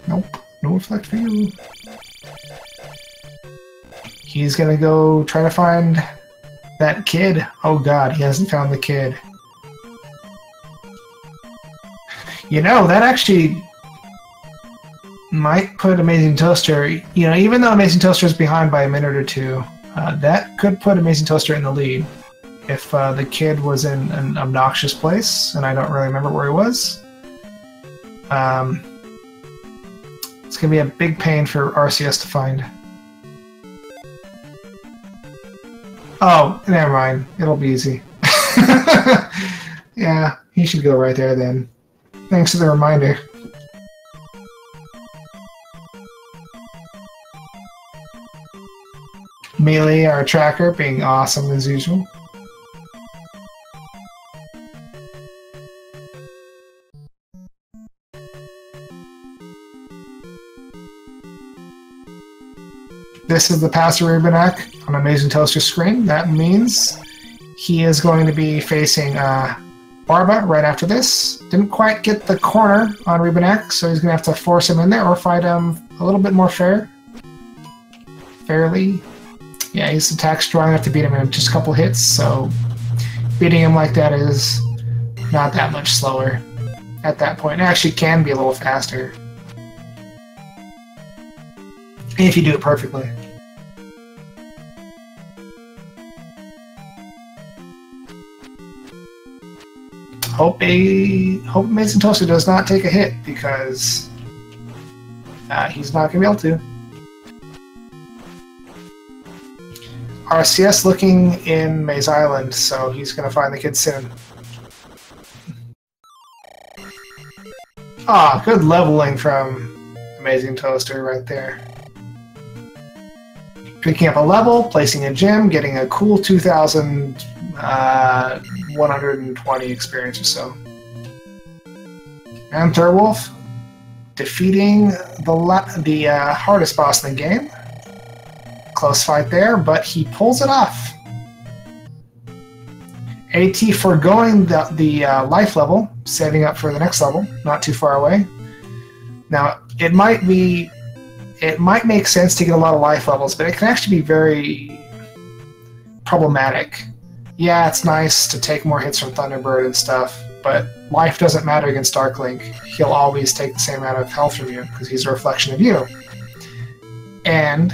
Nope, no Reflect for you. He's gonna go try to find that kid. Oh god, he hasn't found the kid. You know, that actually might put Amazing Toaster, you know, even though Amazing Toaster is behind by a minute or 2, that could put Amazing Toaster in the lead. If the kid was in an obnoxious place, and I don't really remember where he was. It's going to be a big pain for RCS to find. Oh, never mind. It'll be easy. Yeah, he should go right there then. Thanks for the reminder. Melee, our tracker, being awesome as usual. This is the Pastor Rubenak on Amazing Toaster screen. That means he is going to be facing Barba right after this. Didn't quite get the corner on Rubenak, so he's going to have to force him in there or fight him a little bit more fairly. Yeah, his attack's strong enough to beat him in just a couple hits, so beating him like that is not that much slower at that point. It actually can be a little faster if you do it perfectly. Hope Amazing Toaster does not take a hit, because he's not going to be able to. RCS looking in Maze Island, so he's going to find the kid soon. Ah, good leveling from Amazing Toaster right there. Picking up a level, placing a gem, getting a cool 2,120 experience or so. And Thurwolf defeating the hardest boss in the game. Close fight there, but he pulls it off. AT foregoing the life level, saving up for the next level, not too far away. Now, it might make sense to get a lot of life levels, but it can actually be very problematic. Yeah, it's nice to take more hits from Thunderbird and stuff, but life doesn't matter against Darklink. He'll always take the same amount of health from you, because he's a reflection of you. And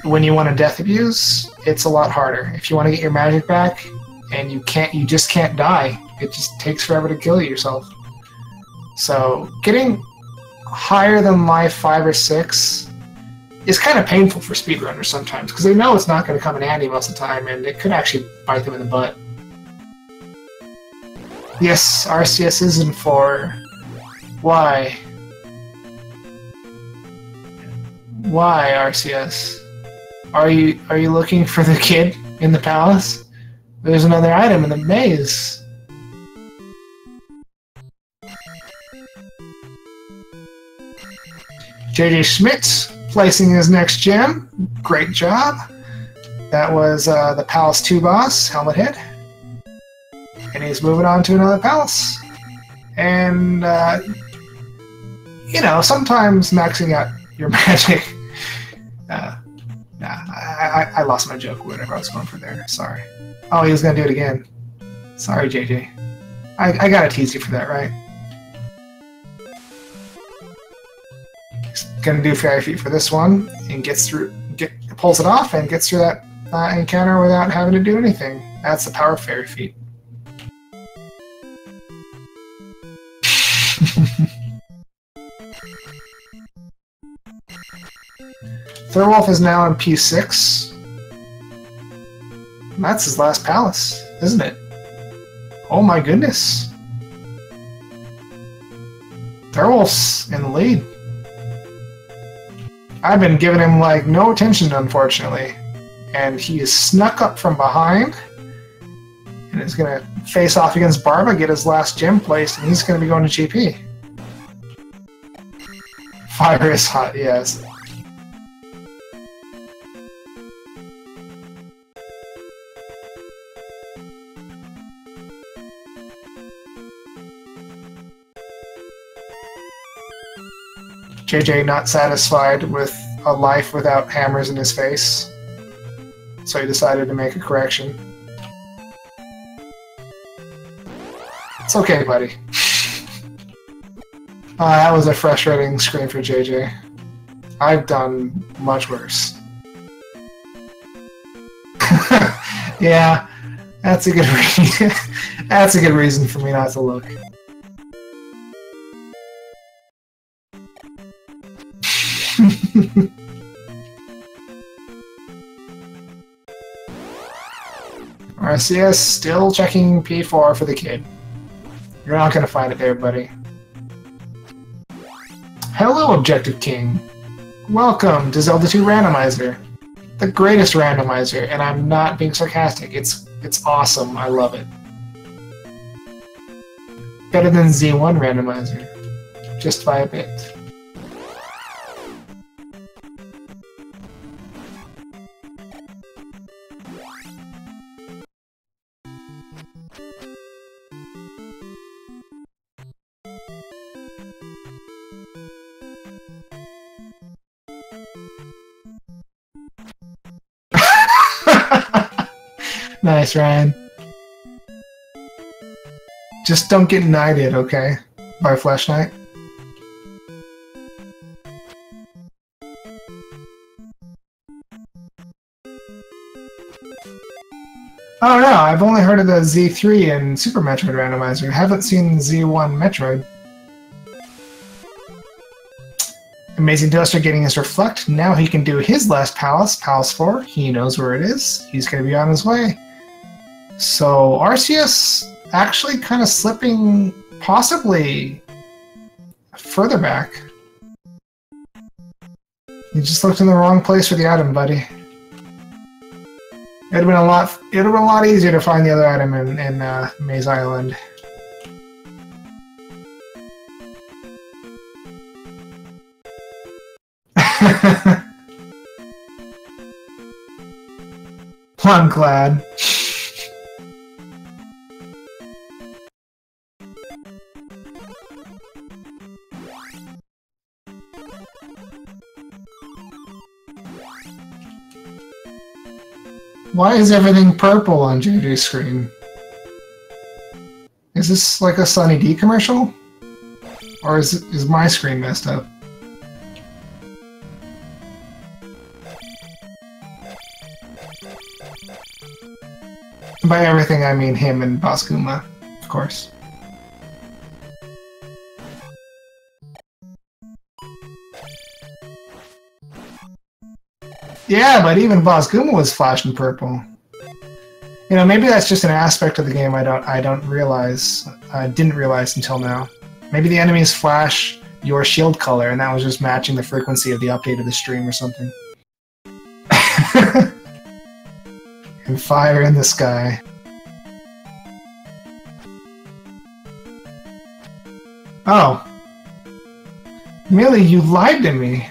when you want to death abuse, it's a lot harder. If you want to get your magic back, and you just can't die. It just takes forever to kill yourself. So getting higher than life 5 or 6 is kind of painful for speedrunners sometimes, because they know it's not going to come in handy most of the time, and it could actually bite them in the butt. Yes, RCS is in 4. Why? Why, RCS? Are you looking for the kid in the palace? There's another item in the maze. JJ Schmitz placing his next gem. Great job. That was the Palace 2 boss, Helmet Head. And he's moving on to another palace. And, you know, sometimes maxing out your magic. I lost my joke, whatever I was going for there. Sorry. Oh, he was going to do it again. Sorry, JJ. I got to tease you for that, right? He's going to do Fairy Feet for this one, and pulls it off and gets through that encounter without having to do anything. That's the power of Fairy Feet. Thurwolf is now in P6. That's his last palace, isn't it? Oh my goodness. Thurwolf's in the lead. I've been giving him, like, no attention, unfortunately. And he is snuck up from behind. And is going to face off against Barba, get his last gem placed, and he's going to be going to GP. Fire is hot, yes. JJ not satisfied with a life without hammers in his face, so he decided to make a correction. It's okay, buddy. That was a frustrating screen for JJ. I've done much worse. Yeah, that's a good reason. That's a good reason for me not to look. RCS still checking P4 for the kid. You're not gonna find it there, buddy. Hello, Objective King. Welcome to Zelda 2 Randomizer. The greatest randomizer, and I'm not being sarcastic. It's awesome. I love it. Better than Z1 Randomizer. Just by a bit. Nice, Ryan. Just don't get knighted, okay? By Flash Knight. Oh no, I've only heard of the Z3 and Super Metroid Randomizer. I haven't seen Z1 Metroid. Amazing Duster getting his Reflect. Now he can do his last Palace, Palace 4. He knows where it is. He's going to be on his way. So Arceus actually kind of slipping possibly further back. You just looked in the wrong place for the item, buddy. It'd have been a lot easier to find the other item in Maze Island. I'm glad. Why is everything purple on JJ's screen? Is this like a Sunny D commercial? Or is my screen messed up? By everything I mean him and Bascuma, of course. Yeah, but even Bascuma was flashing purple. You know, maybe that's just an aspect of the game I didn't realize until now. Maybe the enemies flash your shield color, and that was just matching the frequency of the update of the stream or something. And fire in the sky. Oh. Millie, you lied to me.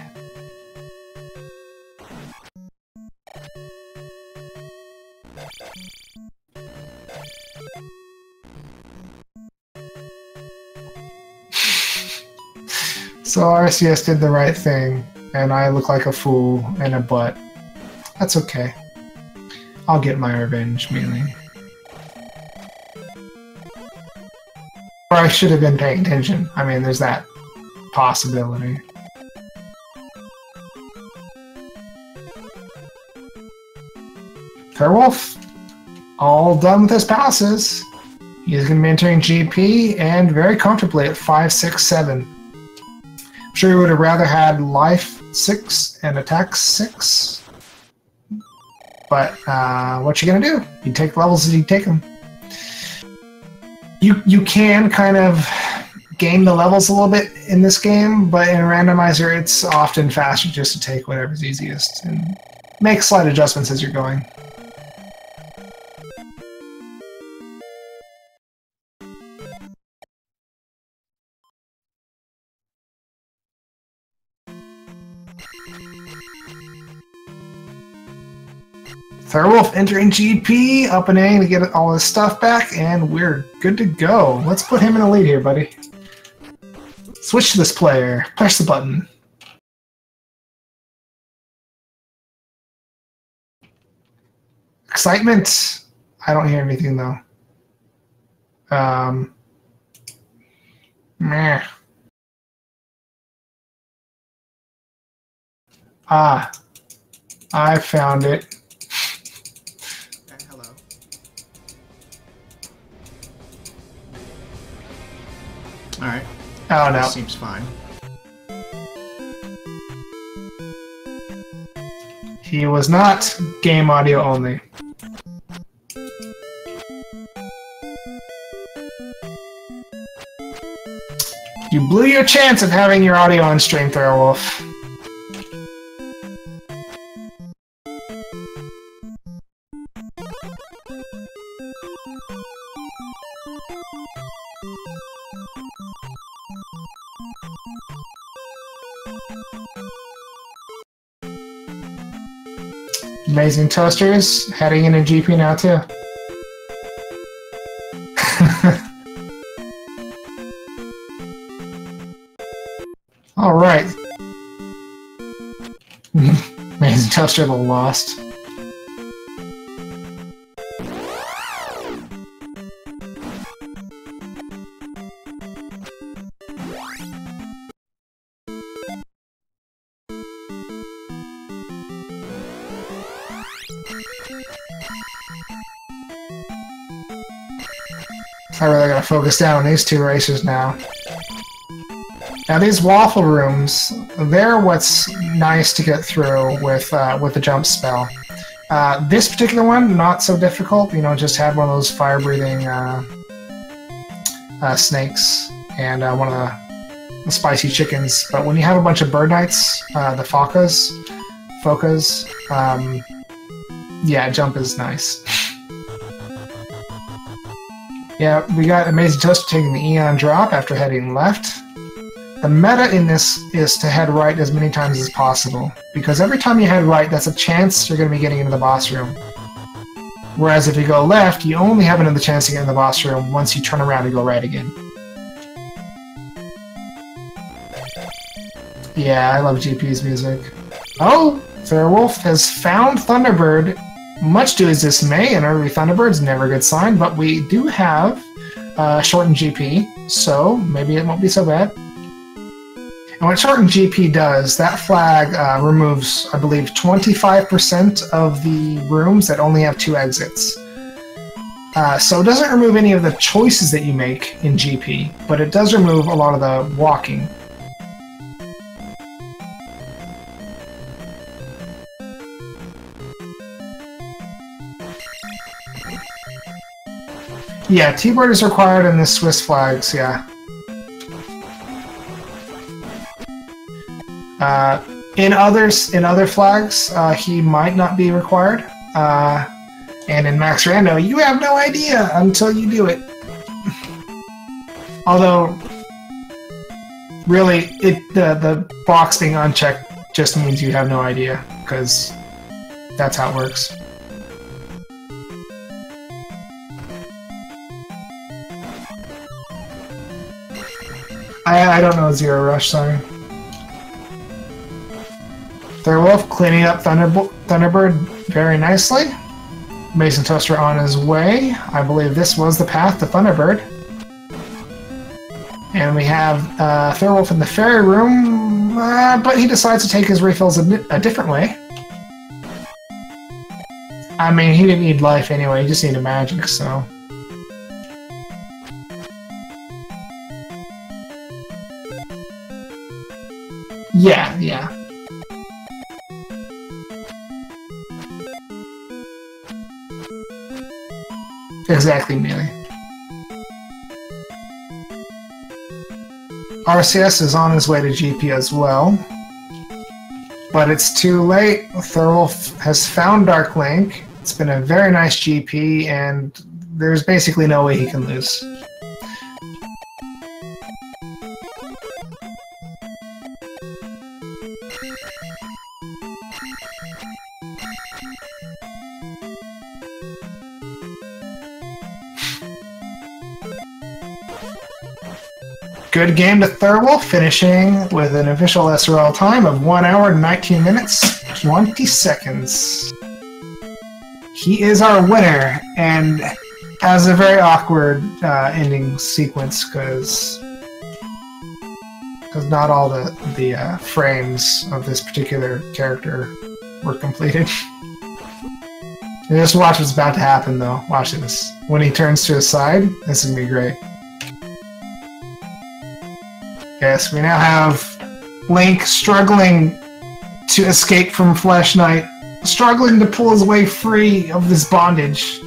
So RCS did the right thing, and I look like a fool and a butt. That's okay. I'll get my revenge, Melee. Or I should have been paying attention. I mean, there's that possibility. Fairwolf, all done with his passes. He's going to be entering GP, and very comfortably at 5, 6, 7. I'm sure he would have rather had life 6 and attack 6. But what you gonna do? You take levels as you take them. You can kind of game the levels a little bit in this game, but in Randomizer it's often faster just to take whatever's easiest and make slight adjustments as you're going. Fairwolf entering GP, up and A to get all his stuff back, and we're good to go. Let's put him in the lead here, buddy. Switch to this player. Press the button. Excitement. I don't hear anything, though. Meh. Ah. I found it. Alright. Oh, no. That seems fine. He was not game audio only. You blew your chance of having your audio on stream, Thorwolf. Amazing Toasters heading into GP now too. All right. Amazing Toaster a little lost. I really gotta focus down on these two races now. Now these waffle rooms, they're what's nice to get through with the jump spell. This particular one, not so difficult. You know, just had one of those fire-breathing snakes and one of the spicy chickens. But when you have a bunch of bird knights, the focas, yeah, jump is nice. Yeah, we got Amazing Toaster taking the Eon drop after heading left. The meta in this is to head right as many times as possible, because every time you head right, that's a chance you're going to be getting into the boss room. Whereas if you go left, you only have another chance to get in the boss room once you turn around and go right again. Yeah, I love GP's music. Oh, Fairwolf has found Thunderbird. Much to his dismay, an early Thunderbird's never a good sign, but we do have shortened GP, so maybe it won't be so bad. And what shortened GP does, that flag removes, I believe, 25% of the rooms that only have 2 exits. So it doesn't remove any of the choices that you make in GP, but it does remove a lot of the walking. Yeah, T-Bird is required in the Swiss flags, yeah. In other flags, he might not be required. And in Max Rando, you have no idea until you do it. Although, really, the box being unchecked just means you have no idea, because that's how it works. I don't know Zero Rush, sorry. Thorwolf cleaning up Thunderbird very nicely. Amazing Toaster on his way. I believe this was the path to Thunderbird. And we have Thorwolf in the fairy room, but he decides to take his refills a different way. I mean, he didn't need life anyway, he just needed magic, so... Yeah. Exactly, Mealy. RCS is on his way to GP as well. But it's too late. Thorwolf has found Dark Link. It's been a very nice GP, and there's basically no way he can lose. Good game to Thorwolf, finishing with an official SRL time of 1 hour, 19 minutes, 20 seconds. He is our winner, and has a very awkward ending sequence, because not all the frames of this particular character were completed. Just watch what's about to happen, though. Watch this. When he turns to his side, this is going to be great. Yes, we now have Link struggling to escape from Flesh Knight, struggling to pull his way free of this bondage.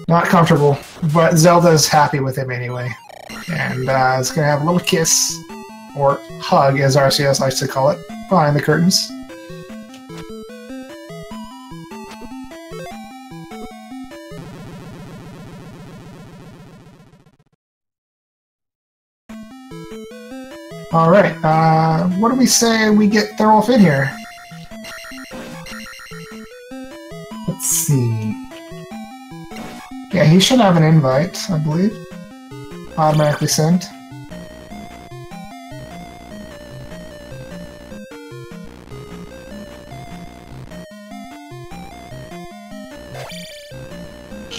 Not comfortable, but Zelda's happy with him anyway. And it's going to have a little kiss, or hug as RCS likes to call it, behind the curtains. Alright, what do we say we get Thorwolf in here? Let's see. Yeah, he should have an invite, I believe. Automatically sent.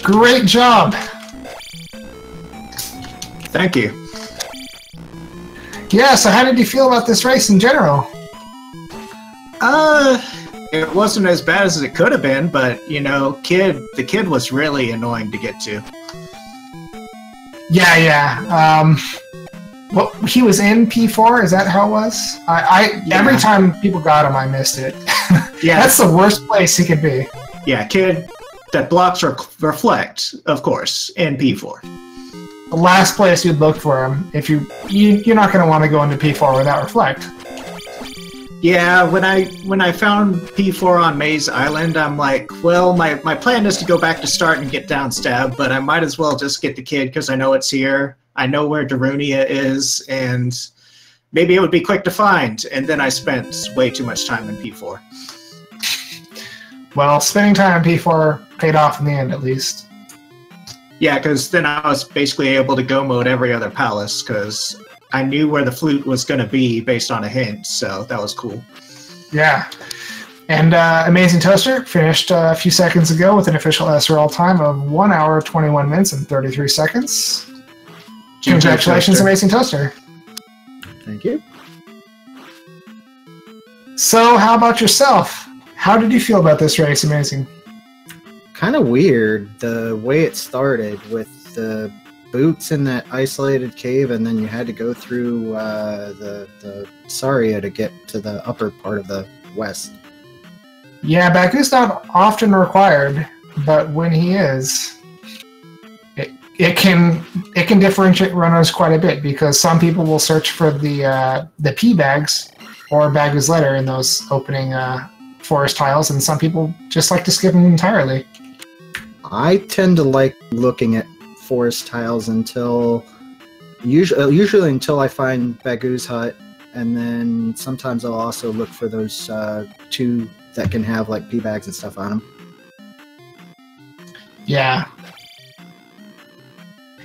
Great job! Thank you. Yeah, so how did you feel about this race in general? It wasn't as bad as it could have been, but, you know, the kid was really annoying to get to. Yeah. Well, he was in P4, is that how it was? Yeah. Every time people got him, I missed it. Yeah. That's the worst place he could be. Yeah, kid that blocks reflect, of course, in P4. The last place you'd look for him, if you're not going to want to go into P4 without reflect. Yeah, when I found P4 on Maze Island, I'm like, well, my plan is to go back to start and get down stab, but I might as well just get the kid because I know it's here. I know where Darunia is, and maybe it would be quick to find. And then I spent way too much time in P4. Well, spending time in P4 paid off in the end, at least. Yeah, because then I was basically able to go mode every other palace, because I knew where the flute was going to be based on a hint, so that was cool. Yeah. And Amazing Toaster finished a few seconds ago with an official SRL time of 1 hour, 21 minutes, and 33 seconds. Congratulations, Amazing Toaster. Thank you. So, how about yourself? How did you feel about this race, Amazing? Kind of weird, the way it started with the boots in that isolated cave, and then you had to go through the Saria to get to the upper part of the west. Yeah, Baku's not often required, but when he is, it can differentiate runners quite a bit, because some people will search for the P bags or Baku's letter in those opening forest tiles, and some people just like to skip them entirely. I tend to like looking at forest tiles until usually until I find Bagu's hut, and then sometimes I'll also look for those two that can have like P bags and stuff on them. Yeah,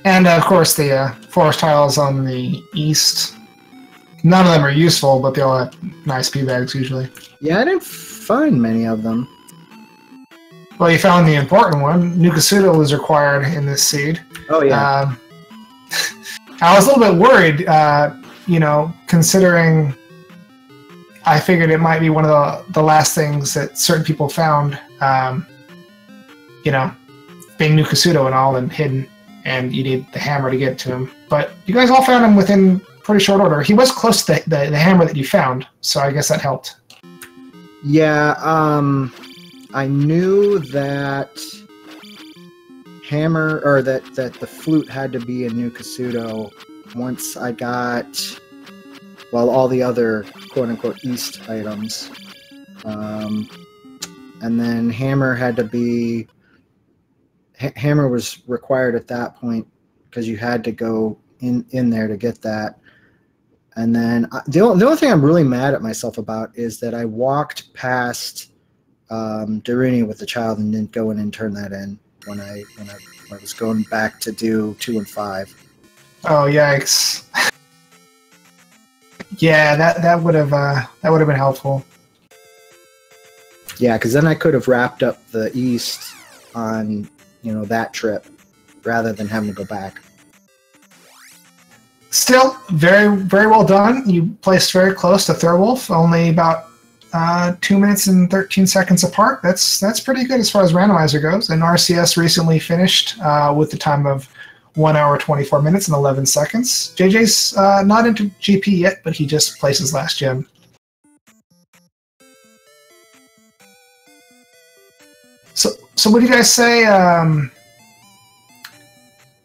and of course the forest tiles on the east. None of them are useful, but they all have nice P bags usually. Yeah, I didn't find many of them. Well, you found the important one. Nukasudo was required in this seed. Oh, yeah. I was a little bit worried, you know, considering I figured it might be one of the last things that certain people found, you know, being Nukasudo and all and hidden, and you need the hammer to get to him. But you guys all found him within pretty short order. He was close to the hammer that you found, so I guess that helped. Yeah, I knew that hammer, or that the flute had to be in Nukasudo once I got, well, all the other quote-unquote east items. And then hammer had to be, hammer was required at that point because you had to go in there to get that. And then the only thing I'm really mad at myself about is that I walked past Darunia with the child and didn't go in and turn that in when I was going back to do 2 and 5. Oh yikes! Yeah, that would have been helpful. Yeah, because then I could have wrapped up the east on, you know, that trip rather than having to go back. Still, very, very well done. You placed very close to Thorwolf, only about 2 minutes and 13 seconds apart. That's pretty good as far as randomizer goes. And RCS recently finished with the time of 1 hour, 24 minutes and 11 seconds. JJ's not into GP yet, but he just placed his last gem. So what do you guys say?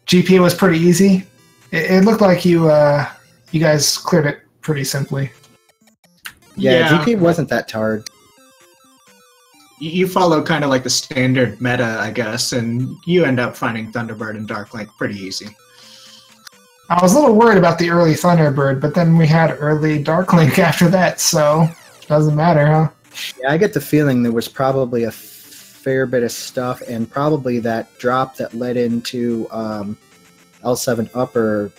GP was pretty easy. It looked like you guys cleared it pretty simply. Yeah, GP wasn't that hard. You follow kind of like the standard meta, I guess, and you end up finding Thunderbird and Darklink pretty easy. I was a little worried about the early Thunderbird, but then we had early Darklink after that, so doesn't matter, huh? Yeah, I get the feeling there was probably a fair bit of stuff, and probably that drop that led into L7 upper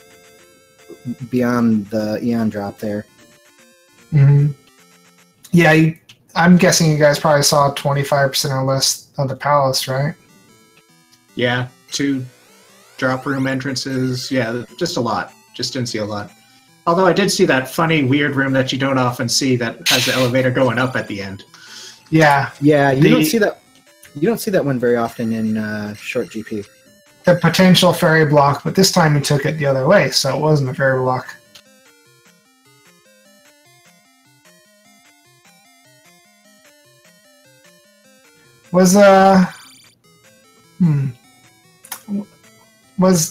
beyond the Eon drop there. Mm-hmm. Yeah, I'm guessing you guys probably saw 25% or less of the palace, right? Yeah, 2 drop room entrances. Yeah, just a lot. Just didn't see a lot. Although I did see that funny, weird room that you don't often see that has the elevator going up at the end. Yeah. Yeah, you don't see that. You don't see that one very often in short GP. The potential fairy block, but this time he took it the other way, so it wasn't a fairy block. Was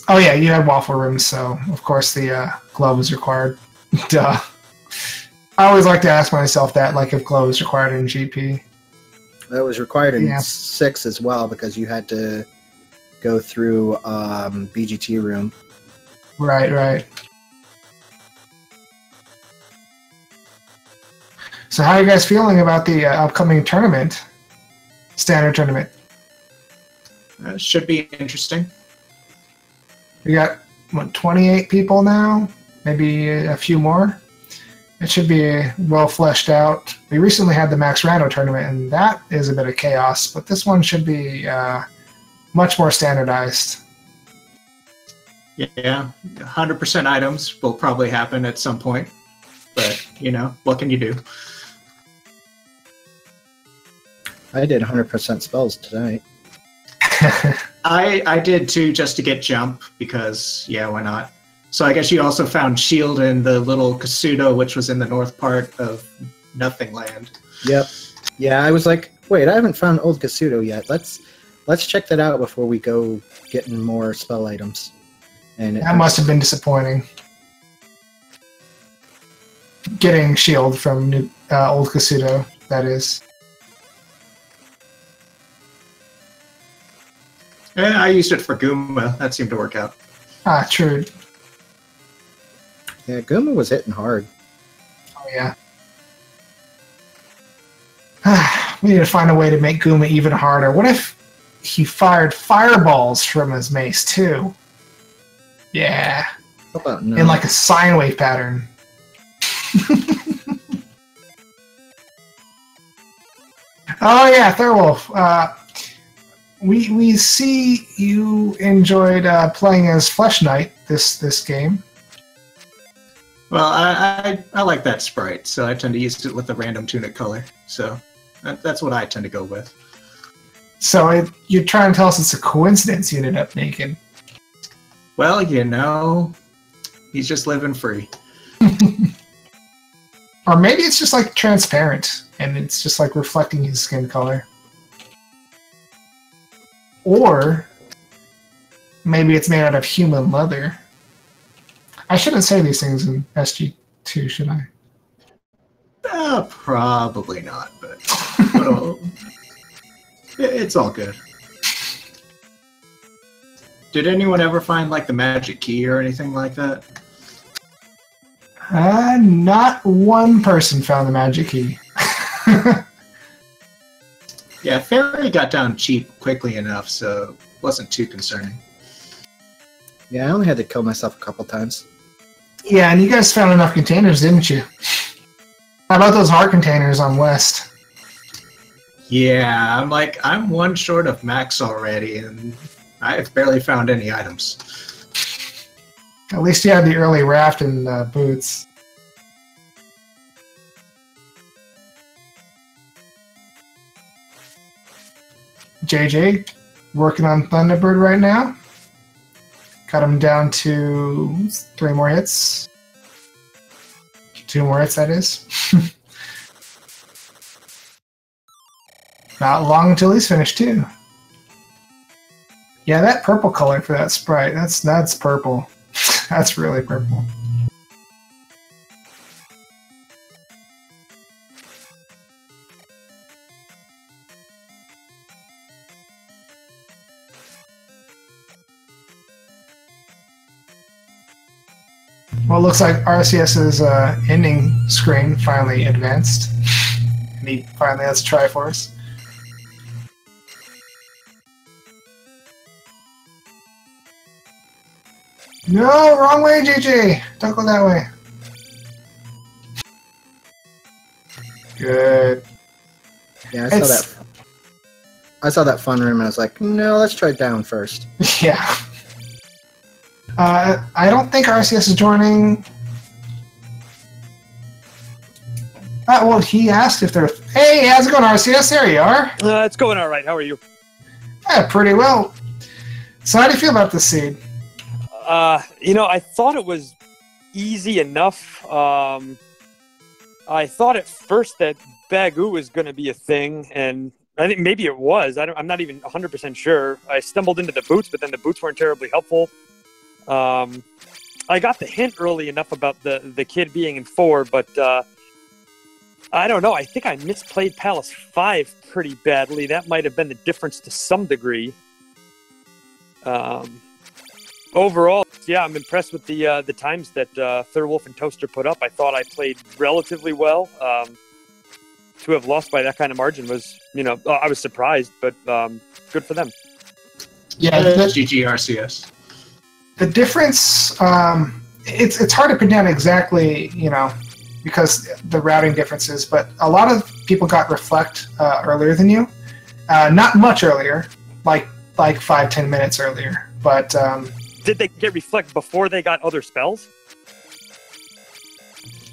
oh yeah, you had waffle rooms, so of course the glove is required. Duh. I always like to ask myself that, like if glove is required in GP. That was required in 6 as well, because you had to go through BGT room. Right. So how are you guys feeling about the upcoming tournament? Standard tournament. Should be interesting. We got, 28 people now? Maybe a few more? It should be well fleshed out. We recently had the Max Rando tournament, and that is a bit of chaos, but this one should be much more standardized. Yeah, 100% items will probably happen at some point, but, what can you do? I did 100% spells tonight. I did too, just to get jump, because, why not? So I guess you also found Shield in the little Kasuto, which was in the north part of Nothing Land. Yep. Yeah, I was like, wait, I haven't found Old Kasuto yet. Let's check that out before we go getting more spell items. And that must have been disappointing. Getting Shield from Old Kasuto, that is. I used it for Guma. That seemed to work out. Ah, true. Yeah, Guma was hitting hard. Oh, yeah. We need to find a way to make Guma even harder. What if he fired fireballs from his mace, too? Yeah. How about no? In like a sine wave pattern. Oh, yeah, Thurwolf. We see you enjoyed playing as Flesh Knight this game. Well, I like that sprite, so I tend to use it with the random tunic color. So that's what I tend to go with. So you're trying to tell us it's a coincidence you ended up naked? Well, he's just living free. Or maybe it's just like transparent, and it's just like reflecting his skin color. Or maybe it's made out of human leather. I shouldn't say these things in SG2, should I? Probably not, but it's all good. Did anyone ever find like the magic key or anything like that? Not one person found the magic key. Yeah, Fairy got down cheap quickly enough, so it wasn't too concerning. Yeah, I only had to kill myself a couple times. Yeah, and you guys found enough containers, didn't you? How about those heart containers on West? Yeah, I'm one short of max already, and I've barely found any items. At least you had the early raft and boots. JJ, working on Thunderbird right now. Got him down to 3 more hits. 2 more hits, that is. Not long until he's finished, too. Yeah, that purple color for that sprite, that's purple. That's really purple. Well, it looks like RCS's ending screen finally advanced. And he finally has a Triforce. No, wrong way, JJ! Don't go that way. Good. Yeah, I saw that fun room and I was like, no, let's try down first. Yeah. I don't think RCS is joining. Well, he asked if they're... Hey, how's it going, RCS? There you are. It's going all right. How are you? Yeah, pretty well. So how do you feel about this seed? I thought it was easy enough. I thought at first that Bagoo was going to be a thing, and I think maybe it was. I'm not even 100% sure. I stumbled into the boots, but then the boots weren't terribly helpful. I got the hint early enough about the kid being in 4, but I don't know. I think I misplayed Palace 5 pretty badly. That might have been the difference to some degree. Overall, yeah, I'm impressed with the times that Thurwolf and Toaster put up. I thought I played relatively well. To have lost by that kind of margin was, I was surprised, but good for them. Yeah, GG RCS. The difference, it's hard to pin down exactly, because the routing differences, but a lot of people got Reflect earlier than you. Not much earlier, like 5-10 minutes earlier, but... Did they get Reflect before they got other spells?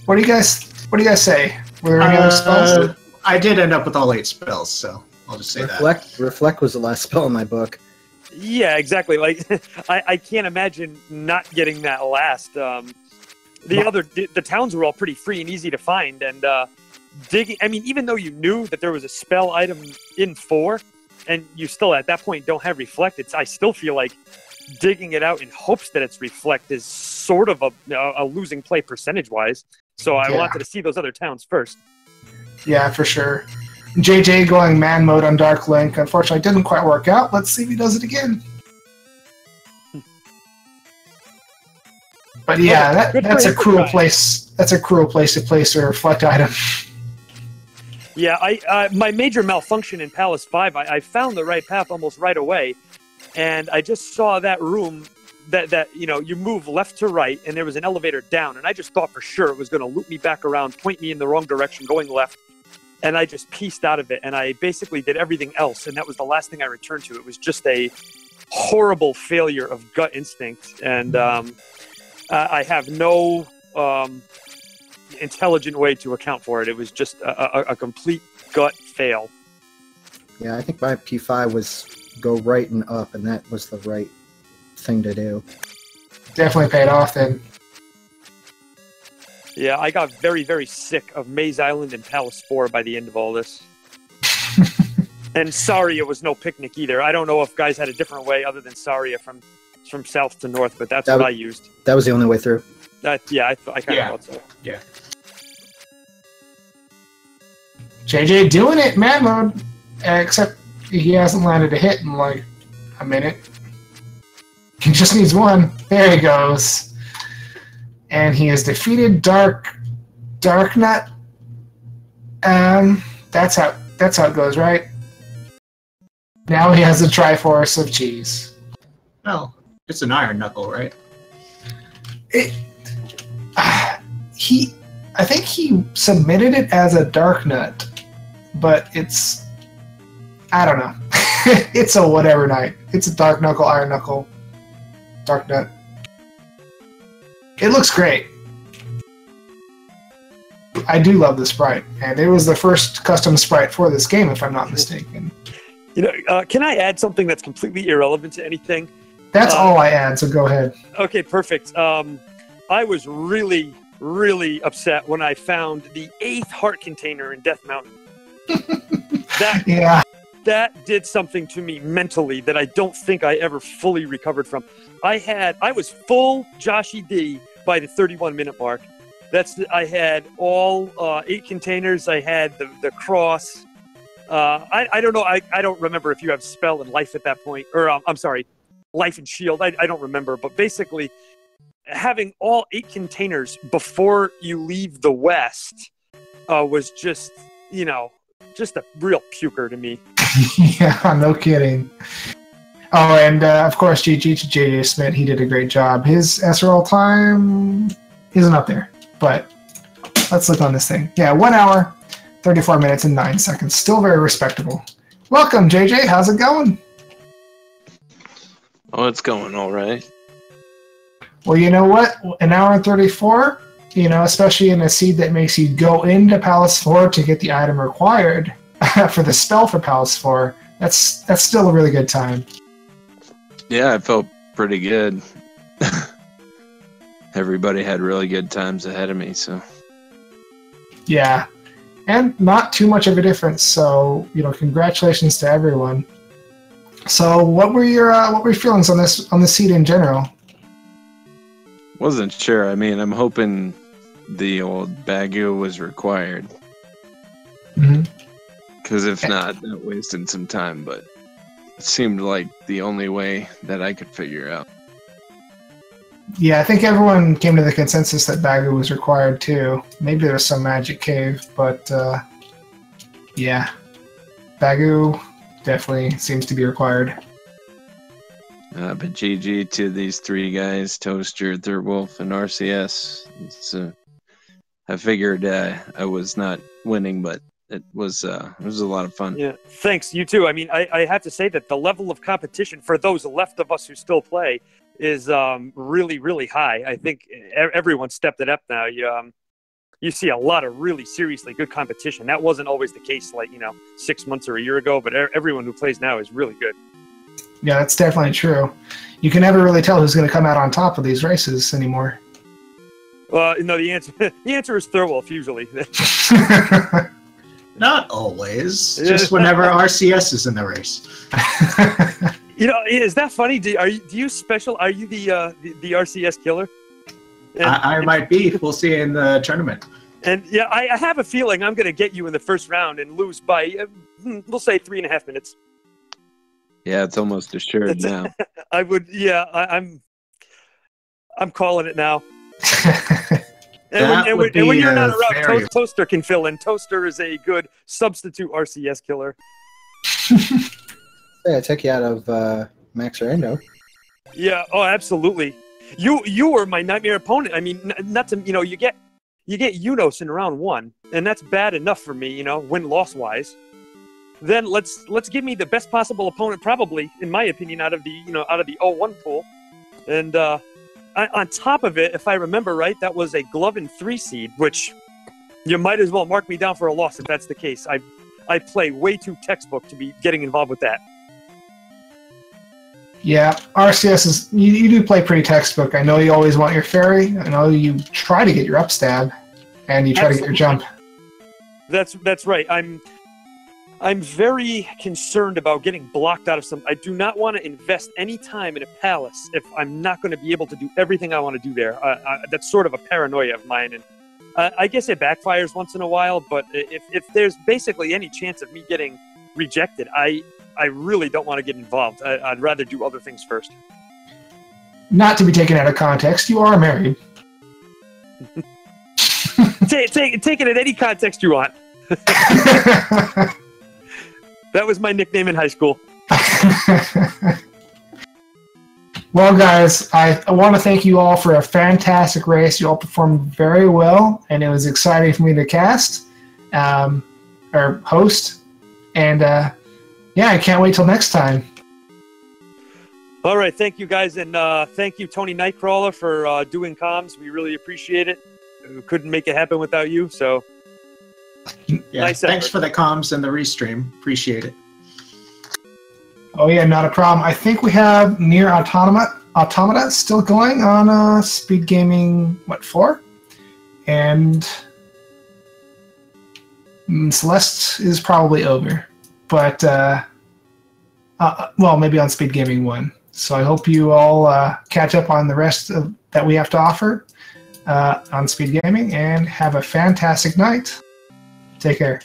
What do you guys say? Were there any other spells? I did end up with all 8 spells, so I'll just say that. Reflect was the last spell in my book. Yeah, exactly. Like, I can't imagine not getting that last. The towns were all pretty free and easy to find, and digging. I mean, even though you knew that there was a spell item in 4, and you still at that point don't have Reflect, I still feel like digging it out in hopes that it's Reflect is sort of a losing play percentage-wise. So I wanted to see those other towns first. Yeah, for sure. JJ going man mode on Dark Link. Unfortunately, didn't quite work out. Let's see if he does it again. But yeah, that's a cruel place. That's a cruel place to place a Reflect item. Yeah, my major malfunction in Palace 5, I found the right path almost right away, and I just saw that room that you move left to right, and there was an elevator down, and I just thought for sure it was going to loop me back around, point me in the wrong direction, going left, and I just pieced out of it, and I basically did everything else, and that was the last thing I returned to. It was just a horrible failure of gut instinct, and I have no intelligent way to account for it. It was just a complete gut fail. Yeah, I think my P5 was go right and up, and that was the right thing to do. Definitely paid off then. Yeah, I got very, very sick of Maze Island and Palace 4 by the end of all this. And Saria was no picnic either. I don't know if guys had a different way other than Saria from south to north, but that's what I used. That was the only way through. I kind of thought so. Yeah. JJ doing it, man mode. Except he hasn't landed a hit in like a minute. He just needs one. There he goes. And he has defeated Darknut. That's how it goes, right? Now he has a Triforce of cheese. Well, it's an Iron Knuckle, right? I think he submitted it as a Darknut, but it's, I don't know. It's a whatever night. It's a Dark Knuckle, Iron Knuckle, Darknut. It looks great. I do love the sprite, and it was the first custom sprite for this game, if I'm not mistaken. Can I add something that's completely irrelevant to anything? That's all I add, so go ahead. Okay, perfect. I was really, really upset when I found the 8th heart container in Death Mountain. Yeah. that did something to me mentally that I don't think I ever fully recovered from. I was full Joshy D by the 31-minute mark. I had all 8 containers. I had the cross. I don't know. I don't remember if you have spell and life at that point, or I'm sorry, life and shield. I don't remember, but basically having all 8 containers before you leave the West was just, just a real puker to me. Yeah, no kidding. Oh, and of course, GG to JJ Smith. He did a great job. His SRL time isn't up there, but let's look on this thing. Yeah, 1 hour, 34 minutes, and 9 seconds. Still very respectable. Welcome, JJ. How's it going? Oh, it's going all right. Well, you know what? An hour and 34, especially in a seed that makes you go into Palace 4 to get the item required for the spell for Palace 4, that's still a really good time. Yeah, I felt pretty good. Everybody had really good times ahead of me, so. Yeah, and not too much of a difference. So, congratulations to everyone. So, what were your feelings on the seed in general? Wasn't sure. I mean, I'm hoping the old Bagu was required. Because if not, that wasted some time, but it seemed like the only way that I could figure out. Yeah, I think everyone came to the consensus that Bagu was required too. Maybe there was some magic cave, but yeah, Bagu definitely seems to be required. But GG to these 3 guys, Toaster, Third and RCS. I figured I was not winning, but it was a lot of fun. Yeah, thanks. You too. I mean, I have to say that the level of competition for those left of us who still play is really, really high. I think everyone stepped it up now. You see a lot of really seriously good competition. That wasn't always the case, 6 months or a year ago, but everyone who plays now is really good. Yeah, that's definitely true. You can never really tell who's going to come out on top of these races anymore. Well, no, the answer is Thirwolf usually. Not always. Just whenever RCS is in the race. Is that funny? Are you special? Are you the RCS killer? I might be. We'll see in the tournament. And yeah, I have a feeling I'm going to get you in the first round and lose by, we'll say 3.5 minutes. Yeah, it's almost assured now. I would. Yeah, I'm calling it now. And when you're not around, Toaster can fill in. Toaster is a good substitute RCS killer. Yeah, I took you out of Max Rando. Yeah. Oh, absolutely. You were my nightmare opponent. I mean, not to you get Unos in round 1, and that's bad enough for me. Win-loss wise. Then let's give me the best possible opponent, probably in my opinion, out of the 0-1 pool, and on top of it, if I remember right, that was a glove and 3 seed, which you might as well mark me down for a loss if that's the case. I play way too textbook to be getting involved with that. Yeah, RCS is you do play pretty textbook. I know you always want your fairy. I know you try to get your upstab, and you try to get your jump. That's right. I'm very concerned about getting blocked out of some. I do not want to invest any time in a palace if I'm not going to be able to do everything I want to do there. That's sort of a paranoia of mine, and I guess it backfires once in a while. But if there's basically any chance of me getting rejected, I really don't want to get involved. I'd rather do other things first. Not to be taken out of context, you are married. Take it in any context you want. That was my nickname in high school. Well, guys, I want to thank you all for a fantastic race. You all performed very well, and it was exciting for me to cast or host. And yeah, I can't wait till next time. All right, thank you guys, and thank you, Tony Nightcrawler, for doing comms. We really appreciate it. We couldn't make it happen without you, so... Yeah, nice thanks for the comms and the restream. Appreciate it. Oh yeah, not a problem. I think we have Nier Automata still going on Speed Gaming 4, and Celeste is probably over. but well, maybe on Speed Gaming 1. So I hope you all catch up on the rest that we have to offer on Speed Gaming, and have a fantastic night. Take care.